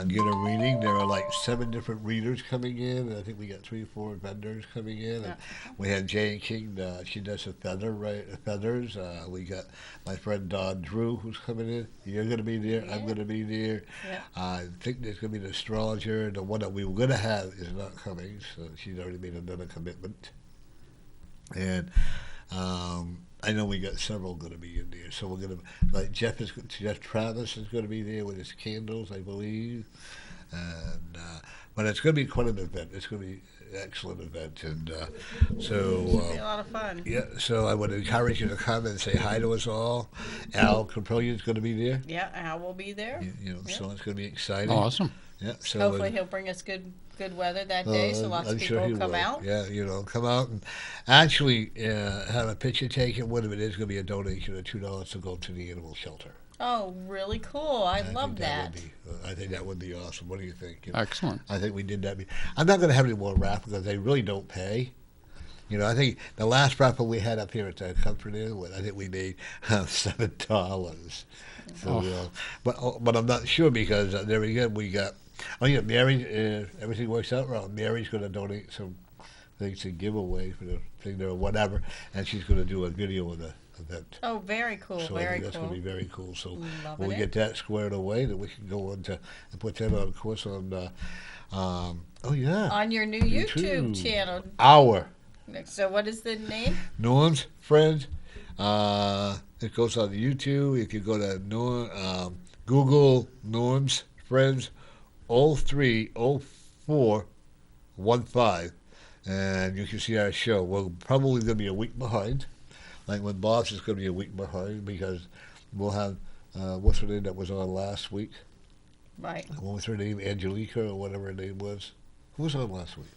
get a reading. There are like 7 different readers coming in. I think we got 3 or 4 vendors coming in. And we had Jane King. She does the feathers. We got my friend Don Drew, who's coming in. You're going to be there. Yeah. I'm going to be there. Yeah. I think there's going to be an astrologer. The one that we were going to have is not coming, so she's already made another commitment. And I know we got several going to be in there, so we're going to like Jeff Travis is going to be there with his candles, I believe, and but it's going to be quite an event. It's going to be an excellent event, and so Should be a lot of fun. yeah. So I would encourage you to come and say hi to us all. Al Kaprielian is going to be there. Yeah, Al will be there. So it's going to be exciting. Awesome. Yeah. So Hopefully he'll bring us good weather that day, so lots I'm of sure people he will come will. out. Yeah, come out and actually have a picture taken. One of it is going to be a donation of $2 to go to the animal shelter. Oh, really cool. I love think that. I think that would be awesome. What do you think? Excellent. I think we did that. I'm not going to have any more raffles because they really don't pay. I think the last raffle we had up here at the Kaprielian, I think we made $7. So, but I'm not sure because there again we got. Oh yeah, Mary. Everything works out well. Mary's going to donate some things to give away for the thing or whatever, and she's going to do a video of the event. Oh, very cool. So I Very think that's cool. going to be very cool. So Loving when we it. get that squared away, then we can go on to and put that on course on. Oh yeah. On your new YouTube channel. Our So what is the name? Norm's Friends. It goes on YouTube. If you go to Google Norm's Friends 030415, and you can see our show. We're probably going to be a week behind. Like when Bob's is going to be a week behind because we'll have what's her name that was on last week? Right. What was her name? Angelica or whatever her name was. Who was on last week?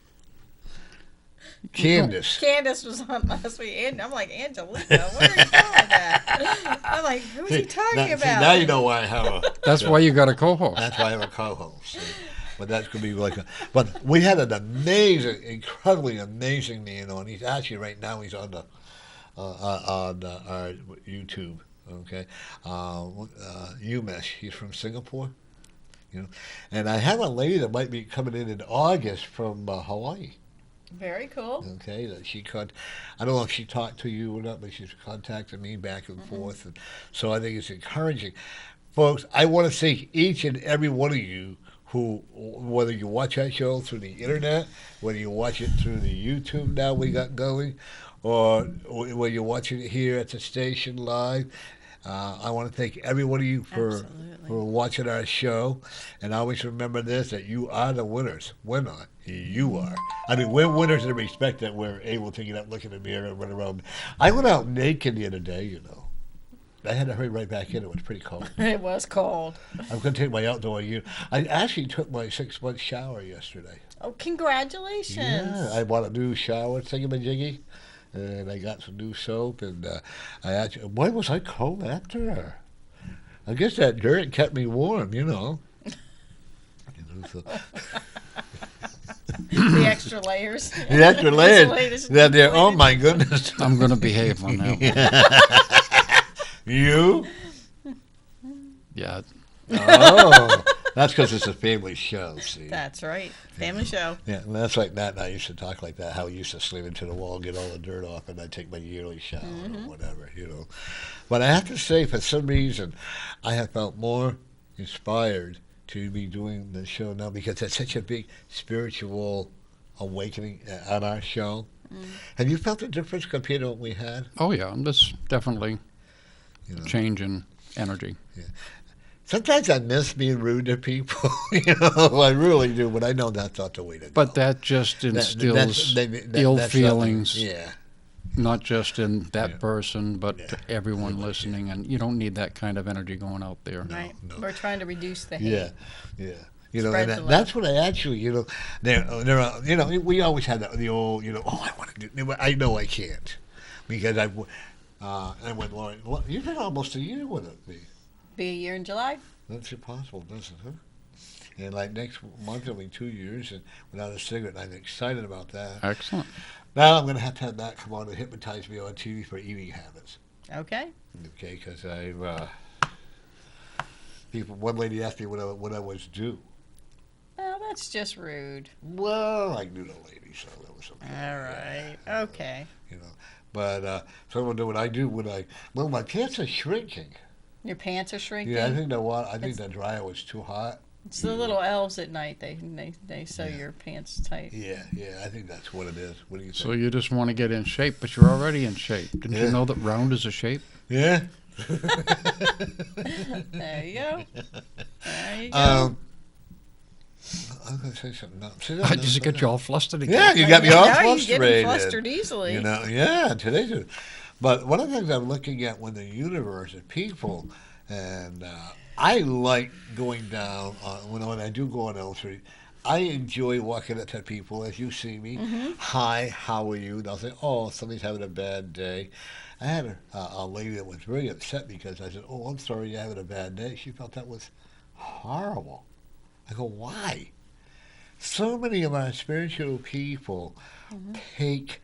Candace. Candace was on last week, and I'm like, Angelica, where are you going with that? I'm like, who's he talking about? Now you know why I have a. That's why you got a co-host. That's why I have a co-host. So, but that's going to be like a. But we had an amazing, incredibly amazing man on. He's actually right now. He's on the on our YouTube. Okay, Umesh. He's from Singapore. And I have a lady that might be coming in August from Hawaii. Very cool. Okay, that I don't know if she talked to you or not, but she's contacted me back and forth, and so I think it's encouraging, folks. I want to thank each and every one of you who, whether you watch our show through the internet, whether you watch it through the YouTube now we got going, or whether you're watching it here at the station live. I want to thank every one of you for watching our show. And always remember this, that you are the winners. We're not. You are. I mean, we're winners in the respect that we're able to get up, look in the mirror, and run around. I went out naked the other day, you know. I had to hurry right back in. It was pretty cold. It was cold. I'm going to take my outdoor gear. I actually took my 6-month shower yesterday. Oh, congratulations. Yeah, I bought a new shower thingamajiggy, and I got some new soap, and I actually, boy, was I cold after. I guess that dirt kept me warm, you know. So. The extra layers. The extra layers. Oh, my goodness. I'm going to behave on that one. You? Yeah. Oh, that's because it's a family show, see. That's right. Family show. Yeah, and that's like Nat and I used to talk like that, how we used to slam into the wall, get all the dirt off, and I'd take my yearly shower or whatever, you know. But I have to say, for some reason, I have felt more inspired to be doing the show now because it's such a big spiritual awakening on our show. Have you felt the difference compared to what we had? Oh, yeah. There's definitely change in energy. Yeah. Sometimes I miss being rude to people. You know, I really do, but I know that's not the way to go. But that just instills ill feelings. Yeah. Not just in that person, but to everyone listening. And you don't need that kind of energy going out there. Right. No. We're trying to reduce the hate. Yeah. You know, and that's what I actually, you know, you know, we always had the old, you know, I want to do, I know I can't. Because I went, Lauren, you've been almost a year with it, Be a year in July? That's impossible, doesn't it? And like next month it'll be 2 years and without a cigarette, and I'm excited about that. Excellent. Now I'm going to have that come on and hypnotize me on TV for eating habits. Okay. Okay, because one lady asked me what I was due. Well, that's just rude. Well, I knew the lady, so that was okay. All right. Okay. You know, but so I'm going to do what I do when my pants are shrinking. Your pants are shrinking? Yeah, I think the dryer was too hot. It's the little elves at night. They sew your pants tight. Yeah, I think that's what it is. What do you think? So you just want to get in shape, but you're already in shape. Didn't you know that round is a shape? Yeah. There you go. There you go. I was going to say something else. I just get you all flustered again. Yeah, you got me all frustrated. frustrated. You get flustered easily. You know, yeah, today's. But one of the things I'm looking at when the universe and people, and I like going down when I do go on Elm Street. I enjoy walking up to people as you see me. Hi, how are you? They'll say, oh, somebody's having a bad day. I had a lady that was very upset because I said, oh, I'm sorry you're having a bad day. She felt that was horrible. I go, why? So many of our spiritual people take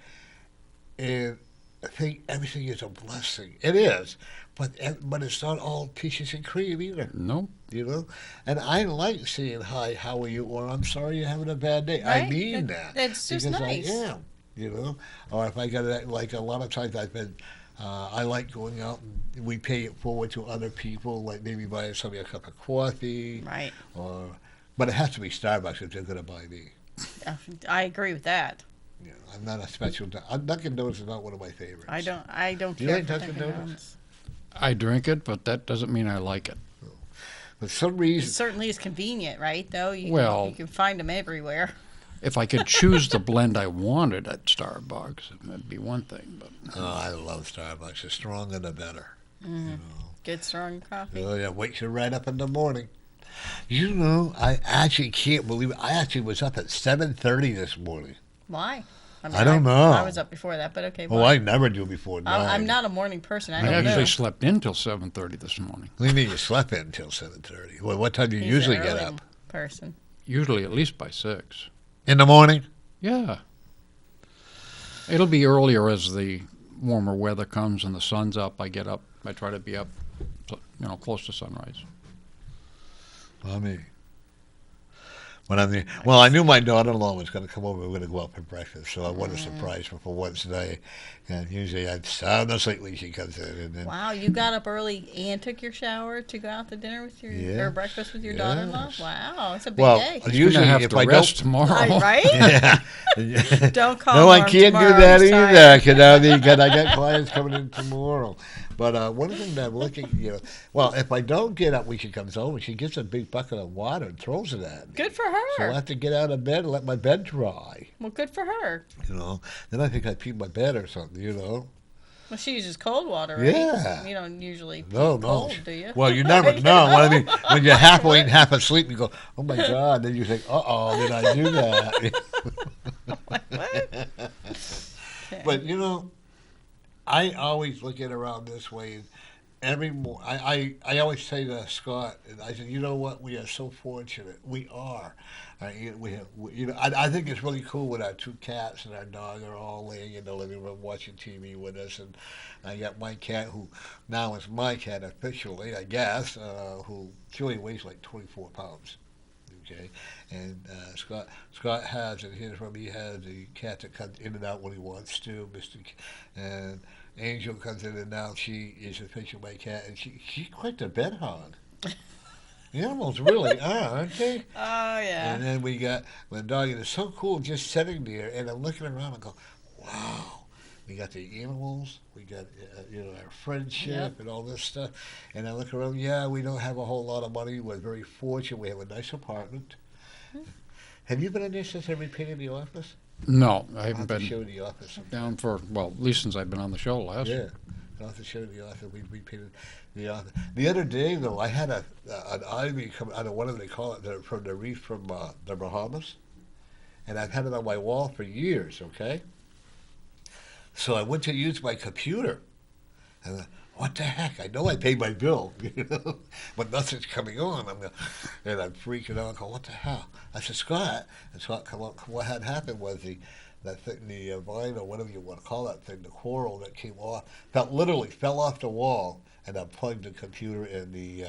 and think everything is a blessing. It is, but it's not all peaches and cream either. No. You know? And I like saying, hi, how are you? Or I'm sorry you're having a bad day. Right? I mean that. That's just because nice. I am, you know? Or if I got it, like a lot of times I've been, I like going out and we pay it forward to other people, like maybe buying somebody a cup of coffee. Right. But it has to be Starbucks if they're going to buy me. I agree with that. Yeah, I'm not a special. Dunkin' Donuts is not one of my favorites. I don't. Do you care like for Dunkin' Donuts? I drink it, but that doesn't mean I like it. For some reason, it certainly is convenient, right? Though you can find them everywhere. If I could choose the blend I wanted at Starbucks, that'd be one thing. But I love Starbucks. The stronger the better. You know. Good strong coffee. Oh yeah, wakes you right up in the morning. You know, I actually can't believe it. I actually was up at 7:30 this morning. Why? I don't know. I was up before that, but okay. Oh, I never do before 9. I'm not a morning person. I actually slept in till 7:30 this morning. What do you mean you slept in until 7:30? Well, what time do you usually get up? Person. Usually at least by 6. In the morning? Yeah. It'll be earlier as the warmer weather comes and the sun's up. I get up. I try to be up, close to sunrise. when I'm there. Well, I knew my daughter-in-law was going to come over. We were going to go out for breakfast, so I wanted to surprise her for once today. And usually I'm sound asleep when she comes in. And then, Wow, you got up early and took your shower to go out to dinner with your or breakfast with your daughter-in-law. Yes. Wow, it's a big well, day. usually have if to I rest don't, tomorrow. Right? yeah. Don't call No, I Norm can't do tomorrow, that he's either tired. because I got clients coming in tomorrow. But one thing that I'm looking, well, if I don't get up when she comes over, she gets a big bucket of water and throws it at me. Good for So I her. have to get out of bed and let my bed dry. Well, good for her. Then I think I pee my bed or something. Well, she uses cold water, right? Yeah. You don't usually pee No. cold, do you? Well, you never know. What I mean, when you're half awake and half asleep, you go, "Oh my God!" Then you think, "Uh-oh, did I do that?" What? But I always look at it around this way. And I always say to Scott, and I said, you know what? We are so fortunate. We are. I think it's really cool when our two cats and our dog are all laying in the living room watching TV with us. And I got my cat, who now is my cat officially, I guess, who only weighs like 24 pounds. Okay, and Scott has in his room. He has a cat that comes in and out when he wants to, and Angel comes in, and now she is officially my cat, and she's quite the bed hog. The animals really are, aren't they? Oh, yeah. And then we got the dog, and it's so cool just sitting there, and I'm looking around and go, wow. We got the animals, we got our friendship and all this stuff. And I look around, we don't have a whole lot of money. We're very fortunate. We have a nice apartment. Have you been in there since I repainted the office? No, I I'll haven't have to been show you the office. down for, at least since I've been on the show last. Yeah, I'll have to show you the office. We repainted the office. The other day, though, I had an ivy come out of whatever they call it, from the reef from the Bahamas. And I've had it on my wall for years, okay? So I went to use my computer, and what the heck? I know I paid my bill, but nothing's coming on. And I'm freaking out. I go, what the hell? I said, Scott. And Scott, what had happened was that thing, the vine or whatever you want to call that thing, the coral that came off, literally fell off the wall and unplugged the computer and the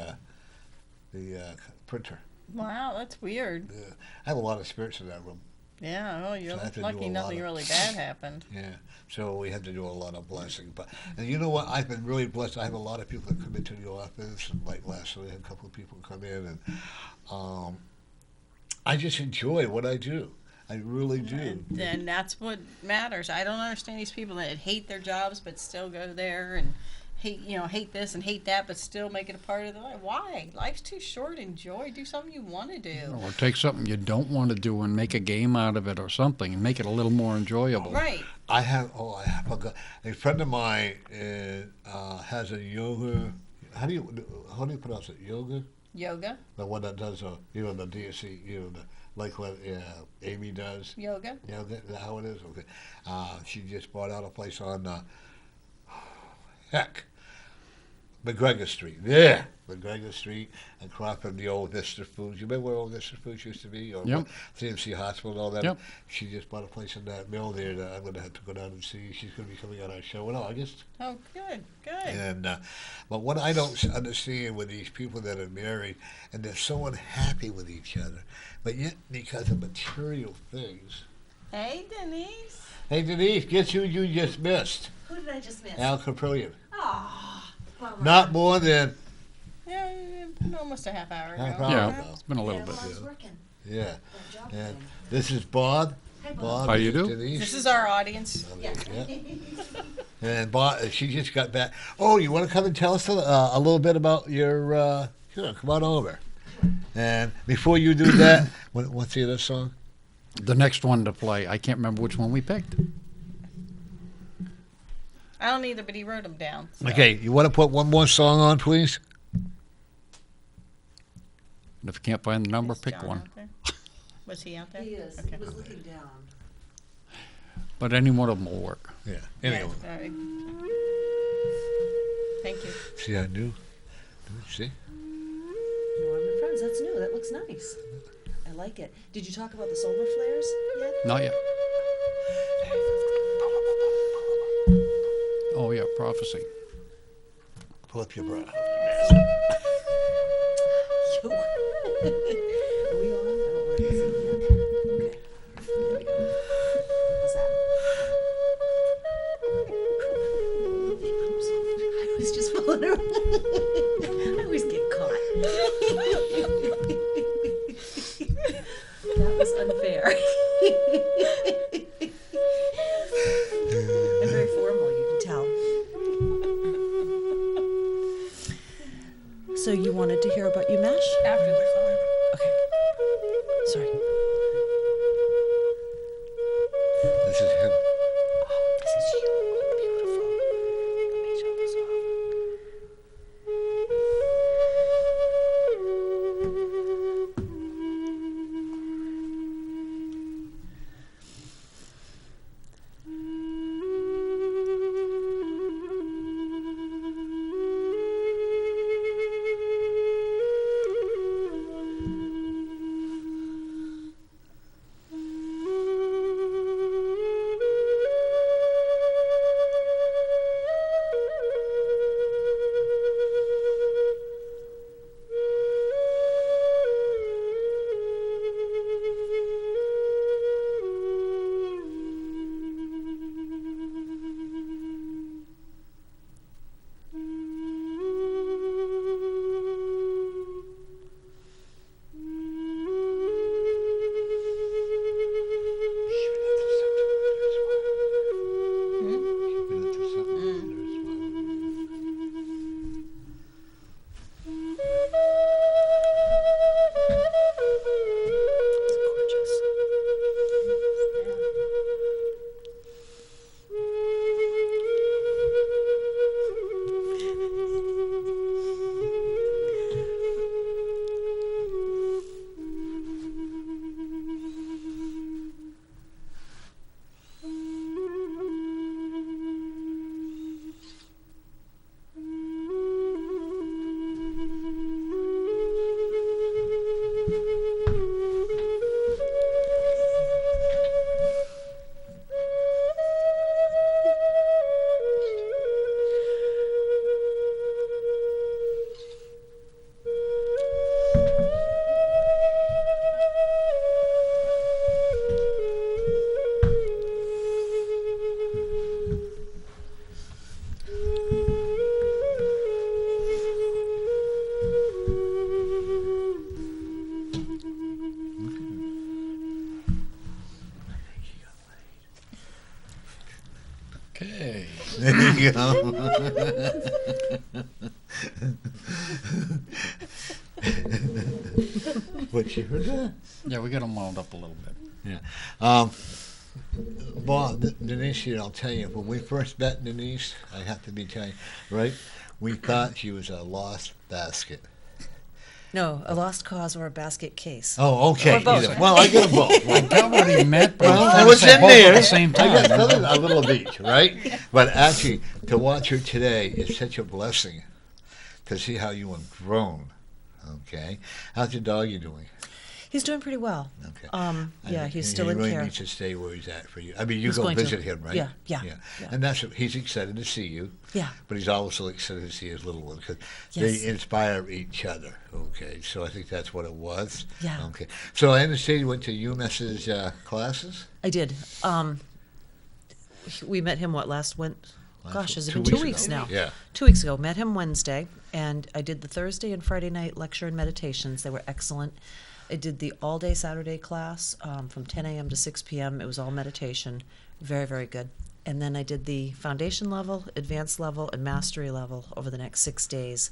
printer. Wow, that's weird. Yeah. I have a lot of spirits in that room. Yeah, well, you're So I have to do lucky a nothing lot of- really bad happened. Yeah, so we had to do a lot of blessing. And you know what? I've been really blessed. I have a lot of people that come into the office, and like last week, I had a couple of people come in, and I just enjoy what I do. I really do. And that's what matters. I don't understand these people that hate their jobs but still go there and hate this and hate that, but still make it a part of their life. Why? Life's too short. Enjoy. Do something you want to do. Or take something you don't want to do and make a game out of it or something and make it a little more enjoyable. Right. I forgot. A friend of mine has a yoga. How do you pronounce it? Yoga. Yoga. The one that does the DSC. Like what Amy does. Yoga. Is that how it is? Okay. She just bought out a place on McGregor Street. Yeah, McGregor Street, across from the old Vista Foods. You remember where old Vista Foods used to be? Or Yep. CMC Hospital and all that? Yep. She just bought a place in that mill there that I'm going to have to go down and see. She's going to be coming on our show in August. Oh, good. And but what I don't understand with these people that are married and they're so unhappy with each other, but yet because of material things. Hey, Denise. Hey, Denise, guess who you just missed? Who did I just miss? Al Kaprielian. Oh, Not more than Yeah, almost a half hour ago. half hour Yeah, ago. it's been a little bit. I was working. Yeah. That job And thing. this is Bob. Hi, Bob. Bob. How this you is do? Denise. This is our audience. Yeah. Yeah. And Bob, she just got back. Oh, you want to come and tell us a little bit about your? Sure, come on over. And before you do that, what's the other song? The next one to play, I can't remember which one we picked. I don't either, but he wrote them down. So. Okay, you want to put one more song on, please? And if you can't find the number, Is pick John one. out there? Was he out there? He is. Okay. He was looking down. But any one of them will work. Yeah. Anyway, Yeah, all right. Thank you. see, I knew. See. Norm and Friends, that's new. That looks nice. I like it. Did you talk about the solar flares yet? Not yet. Oh, yeah, prophecy. Pull up your bra. Yo. Are we on? I don't want to see. following her. I always get caught. That was unfair. I'm very formal, you can tell. So you wanted to hear about UMash? After the song. Okay. Sorry. This is him. This is you. Beautiful. Let me turn this off. Okay. There you go. What, you heard that? Yeah, we got them wound up a little bit. Yeah. Bob, Denise here, I'll tell you, when we first met Denise, I have to be telling you, right? We thought she was a lost basket. No, a lost cause or a basket case. Oh, okay. Or both. Either. Well, I get them both. I got what he meant, but Well, he I was said in both there. at the same I got time. a little of each, right? But actually, to watch her today is such a blessing to see how you have grown. Okay. How's your doggy doing? He's doing pretty well. Okay. Yeah, he's still he in really care. needs to stay where he's at for you. I mean, you He's go going to. visit him, right? Yeah. And that's he's excited to see you. Yeah. But he's also excited to see his little one because Yes. they inspire each other. Okay. So I think that's what it was. Yeah. Okay. So I understand you went to UMass's classes. I did. We met him last Wednesday? Gosh, has it been 2 2 weeks weeks ago. now? Yeah. 2 weeks ago. Met him Wednesday, and I did the Thursday and Friday night lecture and meditations. They were excellent. I did the all-day Saturday class from 10 a.m. to 6 p.m. It was all meditation. Very, very good. And then I did the foundation level, advanced level, and mastery level over the next 6 days.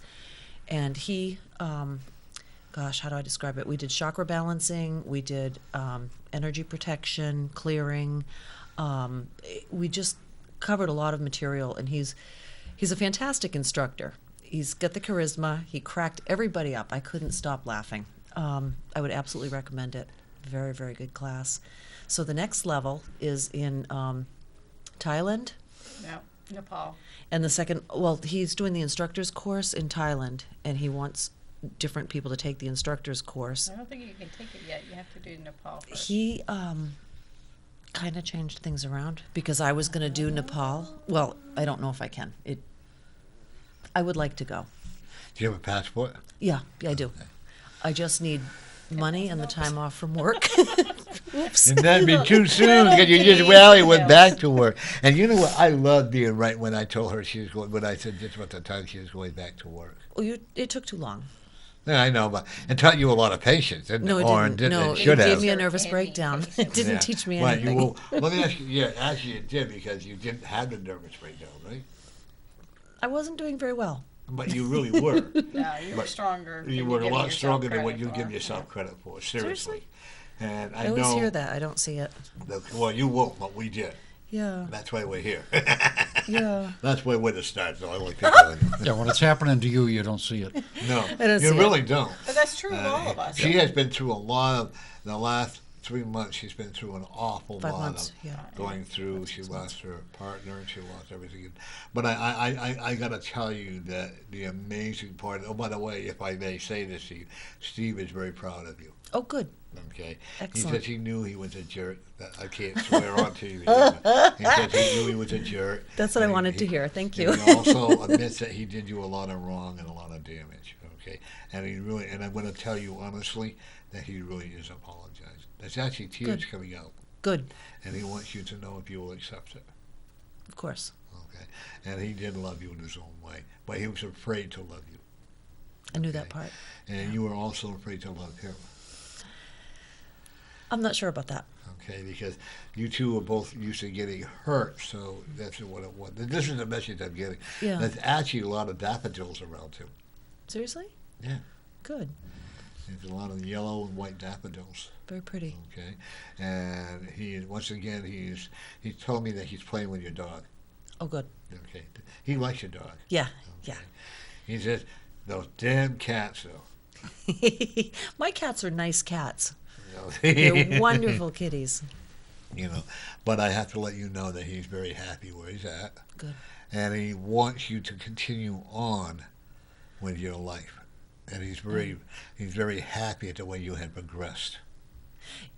And he, gosh, how do I describe it? We did chakra balancing. We did energy protection, clearing. We just covered a lot of material, and he's a fantastic instructor. He's got the charisma. He cracked everybody up. I couldn't stop laughing. I would absolutely recommend it. Very, very good class. So the next level is in Thailand. No, Nepal. And the second, well, he's doing the instructor's course in Thailand, and he wants different people to take the instructor's course. I don't think you can take it yet. You have to do Nepal first. He kind of changed things around because I was going to do Nepal. Well, I don't know if I can. I would like to go. Do you have a passport? Yeah, I do. I just need money and the time off from work. Whoops. And that'd be too soon Little because you just kitty rarely went details. back to work. And you know what? I loved being right when I told her she was going, when I said just about the time she was going back to work. Well, it took too long. Yeah, I know, but it taught you a lot of patience, didn't No, it? it Or didn't. No, it it should gave have. me a nervous Any breakdown. It patience. didn't Yeah. teach me Well, anything. let me ask you, yeah, actually it did because you didn't have the nervous breakdown, right? I wasn't doing very well. But you really were. No, you were But stronger. You than were a give lot yourself stronger than what credit you for. give yourself credit for, seriously. Seriously? And I I always know, hear that. I don't see it. well, you won't, but we did. Yeah. That's why we're here. Yeah. That's why we're the stars, so I like people. Yeah, when it's happening to you, you don't see it. No, I don't you see it. really don't. But that's true of all of us. She has been through a lot of, the last 3 months, she's been through an awful 5 lot months, of yeah. going through. She lost her partner and she lost everything. But I got to tell you that the amazing part, oh, by the way, if I may say this to you, Steve is very proud of you. Oh, good. Okay. Excellent. He said he knew he was a jerk. I can't swear on TV. He said he knew he was a jerk. That's what I And wanted to hear. Thank you. And he also admits that he did you a lot of wrong and a lot of damage. Okay. And he really, and I'm going to tell you honestly that he really is apologized. There's actually tears Good. coming out. Good. And he wants you to know if you will accept it. Of course. Okay. And he did love you in his own way, but he was afraid to love you. I knew Okay. that part. And you were also afraid to love him. I'm not sure about that. Okay, because you two are both used to getting hurt, so that's what it was. This is the message I'm getting. Yeah. There's actually a lot of daffodils around him. Seriously? Yeah. Good. There's a lot of yellow and white daffodils. Very pretty. Okay, and once again he told me that he's playing with your dog. Oh, good. Okay, he likes your dog. Yeah. Okay. He says those damn cats though. Yeah. My cats are nice cats. You know, They're wonderful kitties. You know, but I have to let you know that he's very happy where he's at. Good. And he wants you to continue on with your life. And he's very happy at the way you have progressed.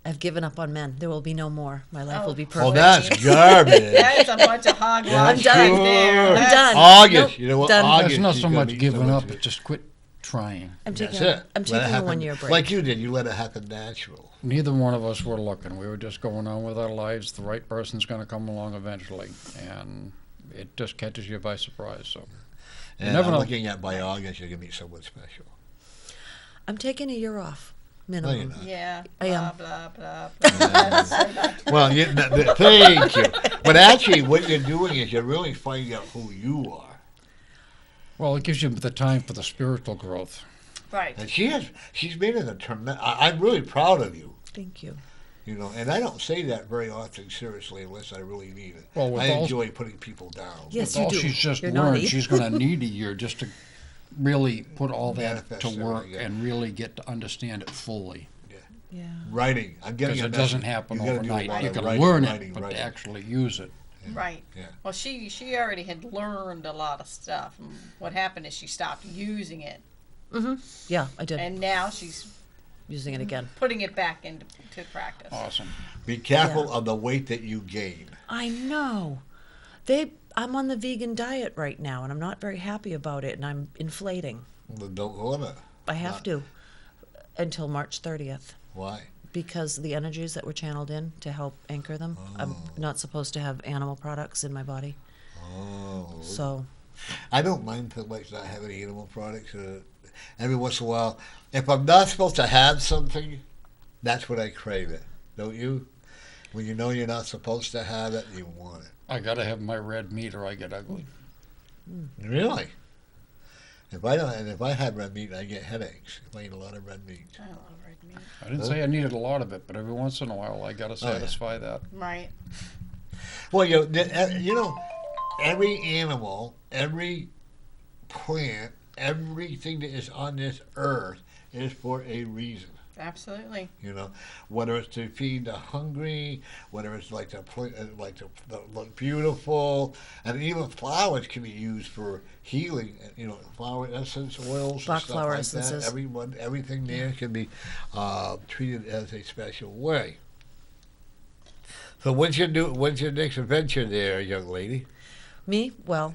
I've given up on men. There will be no more. My life will be Oh, perfect. Oh, that's garbage. That is a bunch of hogwash. I'm done. right there. I'm That's- done. August, Nope, you know what? done. August, There's not she's so gonna much be giving so up, much- but just quit trying. I'm That's taking. it. I'm Let it taking a happen 1 year break. like you did. You let it happen natural. Neither one of us were looking. We were just going on with our lives. The right person's going to come along eventually, and it just catches you by surprise. So And never I'm know. looking at by August, you're going to meet someone special. I'm taking a year off, No, you're minimum. not. Yeah. I am. Blah, blah, blah, blah. That's not true. Well, thank you. But actually, what you're doing is you're really finding out who you are. well, it gives you the time for the spiritual growth. Right. And she's made it a tremendous. I'm really proud of you. Thank you. You know, and I don't say that very often seriously unless I really mean it. Well, with I all- enjoy putting people down. Yes, With you all do. she's just You're learned, naughty. she's going to need a year just to really put all that Manifest to work everything, yeah. and really get to understand it fully. Yeah. Writing. I'm getting Because a it doesn't message. happen You gotta do a overnight. lot You of can writing, learn writing, it, but writing. to actually use it. Right. Yeah. Well, she already had learned a lot of stuff. And what happened is she stopped using it, Yeah, I did. and now she's Using it again. putting it back into practice. Awesome. Be careful Yeah. of the weight that you gain. I know. I'm on the vegan diet right now, and I'm not very happy about it, and I'm inflating. Well, don't go on it. I have to until March 30th. Why? Because the energies that were channeled in to help anchor them, I'm not supposed to have animal products in my body. Oh. So, I don't mind so much not having animal products. Every once in a while, if I'm not supposed to have something, that's when I crave it. Don't you? When you know you're not supposed to have it, you want it. I got to have my red meat or I get ugly. Really? If I have red meat, I get headaches. If I eat a lot of red meat. I love red meat. I didn't say I needed a lot of it, but every once in a while I got to yeah. satisfy that. Right. Well, you know, every animal, every plant, everything that is on this earth is for a reason. Absolutely. You know, whether it's to feed the hungry, whether it's like to look beautiful, and even flowers can be used for healing. You know, flower essence oils, Bach and stuff flower like essences. that. Everything there can be treated as a special way. So, what's your next adventure there, young lady? me, well,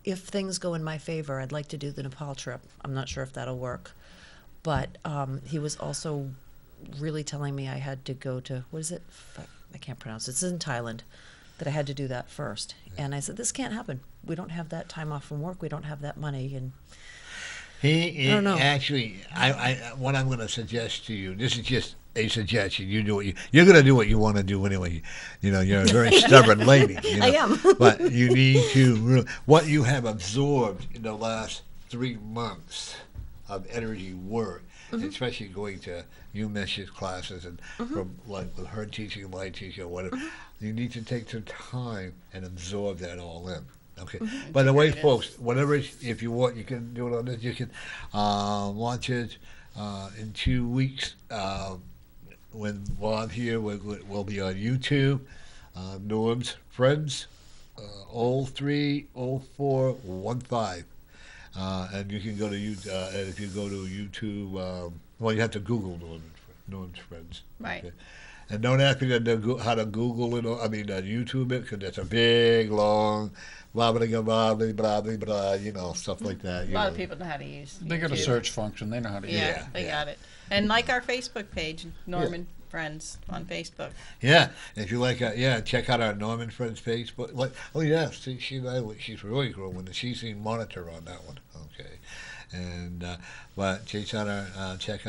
if things go in my favor, I'd like to do the Nepal trip. I'm not sure if that'll work. But he was also really telling me I had to go to, what is it? I can't pronounce it. It's in Thailand, that I had to do that first. And I said, this can't happen. We don't have that time off from work. We don't have that money. And He I don't know. actually, what I'm going to suggest to you, this is just a suggestion. You do what you're going to do what you want to do anyway. You know, you're a very stubborn lady. You know, I am. But you need to, what you have absorbed in the last 3 months of energy work, especially going to UMiss's classes and from like with her teaching, my teaching, or whatever, you need to take some time and absorb that all in. Okay. By the way, folks, whatever, if you want, you can do it on this. You can watch it in 2 weeks when Bob here will be on YouTube. Norm's Friends 031815. And you can go to YouTube, and if you go to YouTube, well, you have to Google Norm's Friends. Right. Okay? And don't ask me how to Google it, YouTube it, because it's a big, long, blah, blah, blah, blah, blah, blah, blah, you know, stuff like that. A lot of people know how to use They got a YouTube. search function. They know how to use it. Yeah, they got it. And like our Facebook page, Norman Friends on Facebook. Yeah, if you like, check out our Norman Friends Facebook. Oh yeah, see, she's really growing. She's the monitor on that one. Okay, and but check out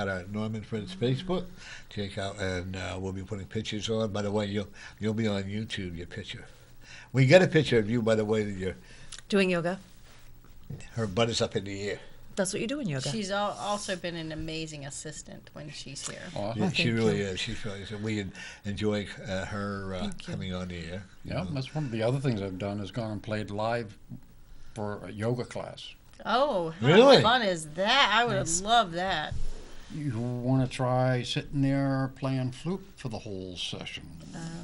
our Norman Friends Facebook. Check out, and we'll be putting pictures on. By the way, you'll be on YouTube. Your picture. We get a picture of you. By the way, that doing yoga. her butt is up in the air. That's what you do in yoga. She's also been an amazing assistant when she's here. Awesome. Yeah, she really is. She's really. So we enjoy her coming on the air. Yeah, that's one of the other things I've done is gone and played live for a yoga class. Oh, how Really? fun is that? I would love that. You want to try sitting there playing flute for the whole session.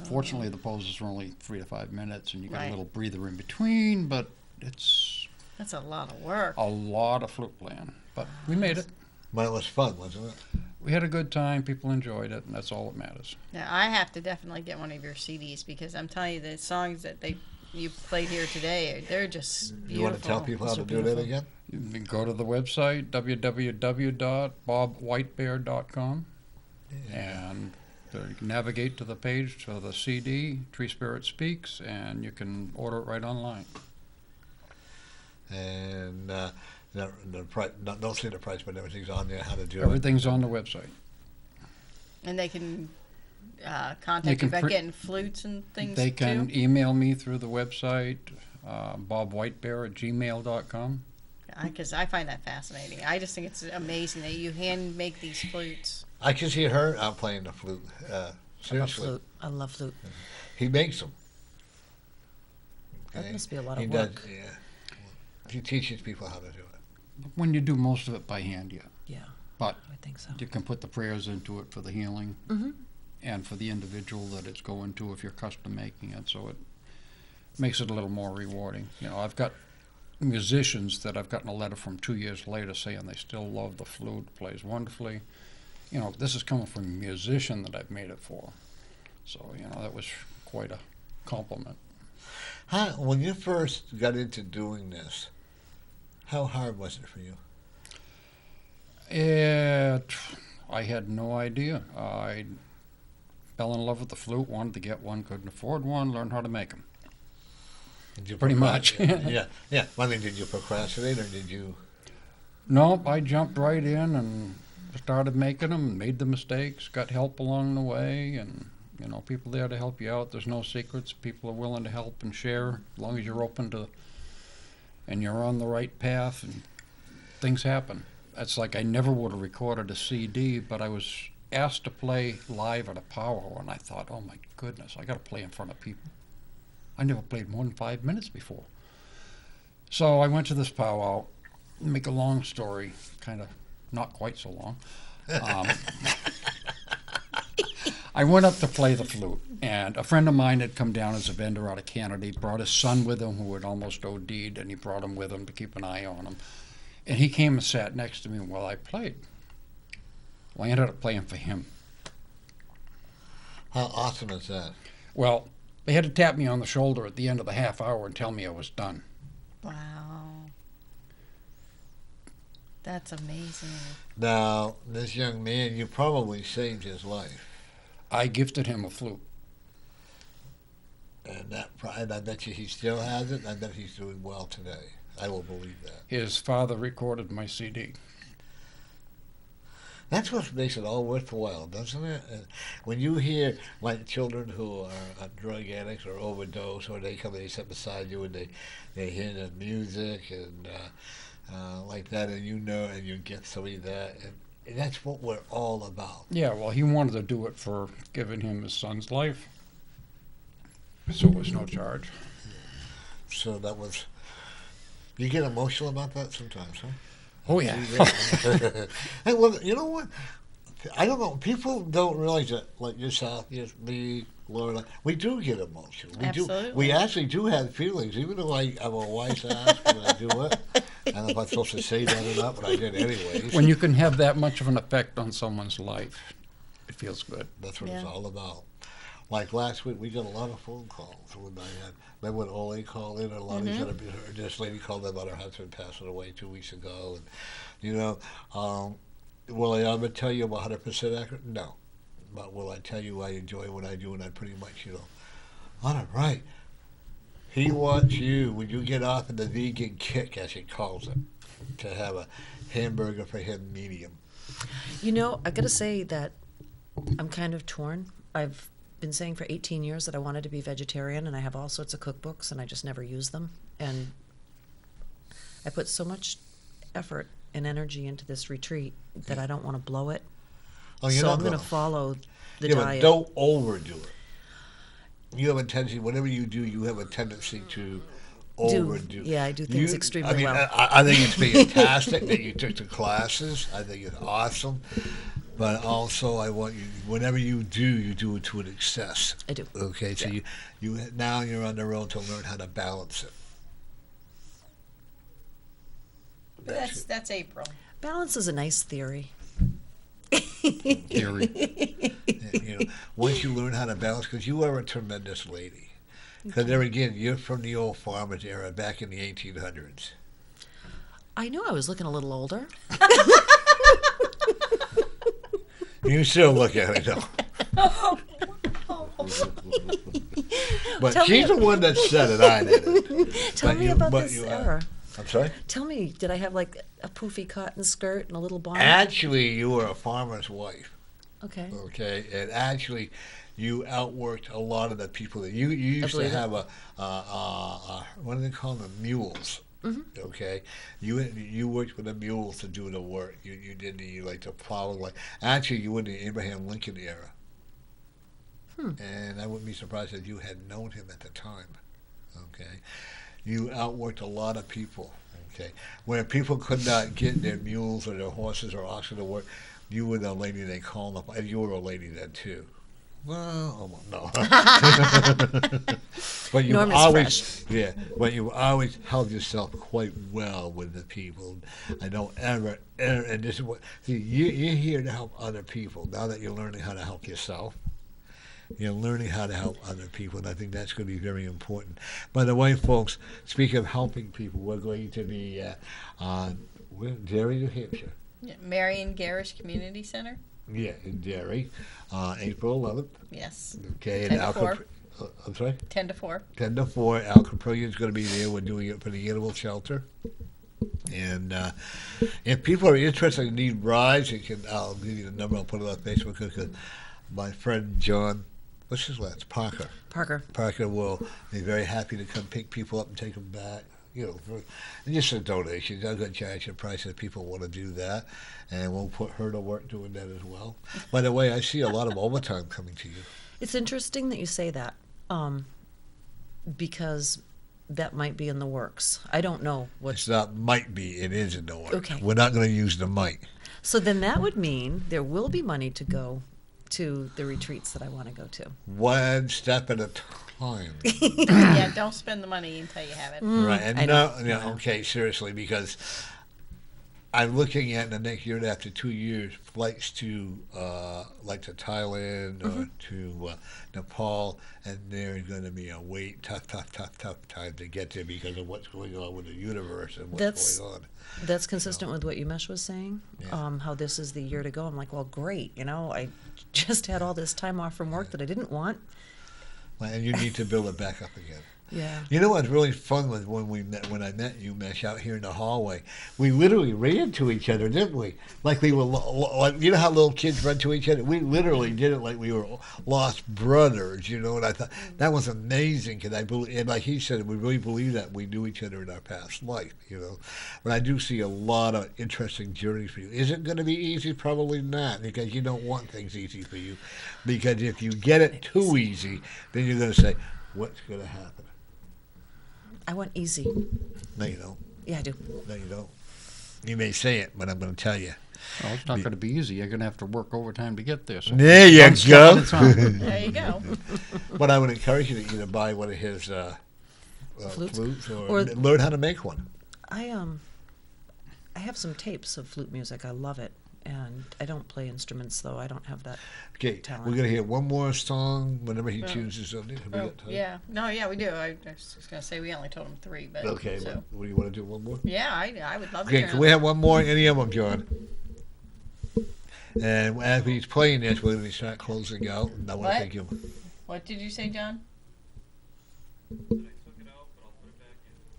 Fortunately, the poses are only 3 to 5 minutes, and you got Right. a little breather in between, but it's That's a lot of work. a lot of flute playing. But we made it. But it was fun, wasn't it? We had a good time. People enjoyed it, and that's all that matters. Now, I have to definitely get one of your CDs because I'm telling you, the songs that you played here today, they're just beautiful. You want to tell people how to do that again? You can go to the website, www.bobwhitebear.com, and you can navigate to the page to the CD, Tree Spirit Speaks, and you can order it right online. And the price, don't say the price, but everything's on there, how to do Everything's on the website. And they can contact They you can about pre- getting flutes and things They can too. email me through the website, bobwhitebear@gmail.com. Because I find that fascinating. I just think it's amazing that you hand make these flutes. I can see her out playing the flute. I love Seriously. flute. I love flute. He makes them. That must be a lot He of does, work. yeah. He teaches people how to do it. When you do most of it by hand, yeah. Yeah, But I think so. you can put the prayers into it for the healing Mm-hmm. and for the individual that it's going to if you're custom making it, so it makes it a little more rewarding. You know, I've got musicians that I've gotten a letter from 2 years later saying they still love the flute, plays wonderfully. You know, this is coming from a musician that I've made it for. So, you know, that was quite a compliment. When you first got into doing this, how hard was it for you? I had no idea. I fell in love with the flute, wanted to get one, couldn't afford one, learned how to make them. Did you Pretty much. yeah. I mean, did you procrastinate or did you? Nope, I jumped right in and started making them, made the mistakes, got help along the way, and, you know, people there to help you out. There's no secrets. People are willing to help and share as long as you're open to, and you're on the right path, and things happen. It's like I never would have recorded a CD, but I was asked to play live at a powwow, and I thought, oh my goodness, I got to play in front of people. I never played more than 5 minutes before. So I went to this powwow. Make a long story, kind of not quite so long. I went up to play the flute, and a friend of mine had come down as a vendor out of Canada. He brought his son with him who had almost OD'd, and he brought him with him to keep an eye on him. And he came and sat next to me while I played. Well, I ended up playing for him. How awesome is that? Well, they had to tap me on the shoulder at the end of the half hour and tell me I was done. Wow. That's amazing. Now, this young man, you probably saved his life. I gifted him a flute. And that pride, I bet you he still has it. I bet he's doing well today. I will believe that. His father recorded my CD. That's what makes it all worthwhile, doesn't it? When you hear like children who are drug addicts or overdose, or they come and they sit beside you and they hear the music and like that, and you know, and you get somebody that, and that's what we're all about. Yeah, well, he wanted to do it for giving him his son's life. So it was no charge. So that was. You get emotional about that sometimes, huh? Oh, yeah. Hey, well, you know what? I don't know. People don't realize that, like yourself, me, Laura, we do get emotional. We Absolutely. do. We actually do have feelings, even though I'm a wise ass when I do it. I don't know if I'm supposed to say that or not, but I did anyways. When you can have that much of an effect on someone's life, it feels good. That's what it's all about. Like last week, we got a lot of phone calls when I had. Remember when Ole called in, and a lot of these other, this lady called in about her husband passing away 2 weeks ago, and you know, will I ever tell you I'm 100% accurate? No, but will I tell you I enjoy what I do, and I pretty much, on it right. He wants you when you get off in the vegan kick, as he calls it, to have a hamburger for him medium. You know, I gotta say that I'm kind of torn. I've been saying for 18 years that I wanted to be vegetarian, and I have all sorts of cookbooks, and I just never use them. And I put so much effort and energy into this retreat that I don't want to blow it. Oh, you're so not I'm going to gonna- follow the Yeah, diet. but don't overdo it. You have a tendency, whatever you do, you have a tendency to overdo. Yeah, I do things extremely I mean, well. I think it's fantastic that you took the classes. I think it's awesome. But also, I want you, whenever you do it to an excess. I do. Okay, so you now you're on the road to learn how to balance it. That's April. Balance is a nice theory. Theory. Once you learn how to balance, because you are a tremendous lady. Because there again, you're from the old farmers era back in the 1800s. I knew I was looking a little older. You still look at it though. But Tell she's me- the one that said it. I didn't. Tell But me you- about but this you, era. I'm sorry? Tell me, did I have like a poofy cotton skirt and a little bonnet? Actually, you were a farmer's wife. Okay. Okay, and actually, you outworked a lot of the people that you used to believe it. have what do they call them, mules. Okay, you worked with the mules to do the work. You did the plow. Actually, you were in the Abraham Lincoln era. And I wouldn't be surprised if you had known him at the time. Okay, you outworked a lot of people. Okay, where people could not get their mules or their horses or oxen to work, you were the lady they called up, and you were a lady then too. Well, almost, no. But you Norm is always, but you always held yourself quite well with the people. I don't ever, and this is what, see, you're here to help other people. Now that you're learning how to help yourself, you're learning how to help other people, and I think that's going to be very important. By the way, folks, speaking of helping people, we're going to be on Derry, New Hampshire. Yeah, Marion Garish Community Center. Yeah, in Derry, April 11th. Yes. Okay, 10 and to 4. I'm sorry? 10 to 4. 10 to 4. Al Kaprielian's going to be there. We're doing it for the animal shelter. And if people are interested and need rides, I'll give you the number. I'll put it on Facebook because my friend John, what's his last? Parker. Parker will be very happy to come pick people up and take them back. For just a donation. I'm going to charge a price if people want to do that. And we'll put her to work doing that as well. By the way, I see a lot of overtime coming to you. It's interesting that you say that, because that might be in the works. I don't know what. It's not might be, it is in the works. Okay. We're not going to use the might. So then that would mean there will be money to go to the retreats that I want to go to. One step at a time. Yeah, don't spend the money until you have it. Right. I And know. okay, seriously, because I'm looking at in the next year and after 2 years flights to like to Thailand or to Nepal, and there's going to be a tough time to get there because of what's going on with the universe and what's going on. That's consistent with what Umesh was saying, Yeah. how this is the year to go. I'm like, well, great. I just had all this time off from work that I didn't want. Well, and you need to build it back up again. Yeah. You know what's really fun was when I met you, Mesh, out here in the hallway. We literally ran to each other, didn't we? Like we were, like, you know how little kids run to each other? We literally did it like we were lost brothers, And I thought that was amazing because I believe, and like he said, we really believe that we knew each other in our past life, But I do see a lot of interesting journeys for you. Is it going to be easy? Probably not, because you don't want things easy for you. Because if you get it too easy, then you're going to say, what's going to happen? I want easy. No, you don't. Yeah, I do. No, you don't. You may say it, but I'm going to tell you. Well, it's not going to be easy. You're going to have to work overtime to get there. So There you one step go. at a time. There you go. But I would encourage you to either buy one of his Flutes? flutes or Or- learn how to make one. I have some tapes of flute music. I love it. And I don't play instruments, though. I don't have that Okay, talent. we're going to hear one more song whenever he chooses something. Have we Oh, got time? yeah. No, yeah, we do. I was just going to say we only told him 3, but. Okay, So. what do you want to do? One more? Yeah, I would love to. Okay, turn can it we on. have one more? Any of them, John? And as he's playing this, we're going to start closing out. And I want What? to thank you. What did you say, John?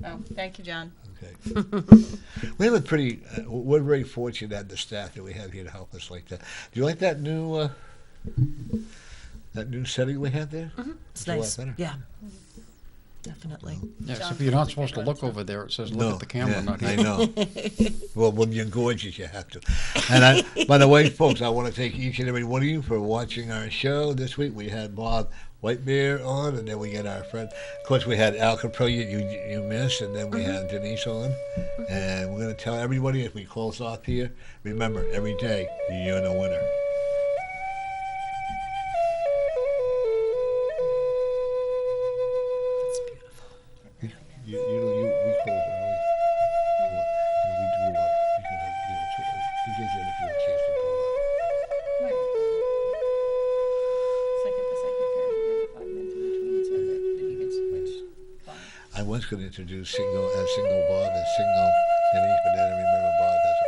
Oh, thank you, John. Okay. We have a pretty, we're very fortunate to have the staff that we have here to help us like that. Do you like that new setting we have there? It's a lot nice. better. Yeah. Definitely. Yeah, John except you're not told me supposed to good look ones. over there. It says, No, look at the camera, yeah, not here. I know. Well, when you're gorgeous, you have to. And by the way, folks, I want to thank each and every one of you for watching our show this week. We had Bob WhiteBear on, and then we get our friend. Of course, we had Al Kaprielian, you missed, and then we had Denise on. And we're going to tell everybody as we close off here, remember, every day, you're the winner. We close early. And we do a lot because it gives everything a chance to go up. Right. Second to second pair, 5 minutes in between so that you can switch clients. I was going to introduce single Bob and single Denise, but then I remember Bob has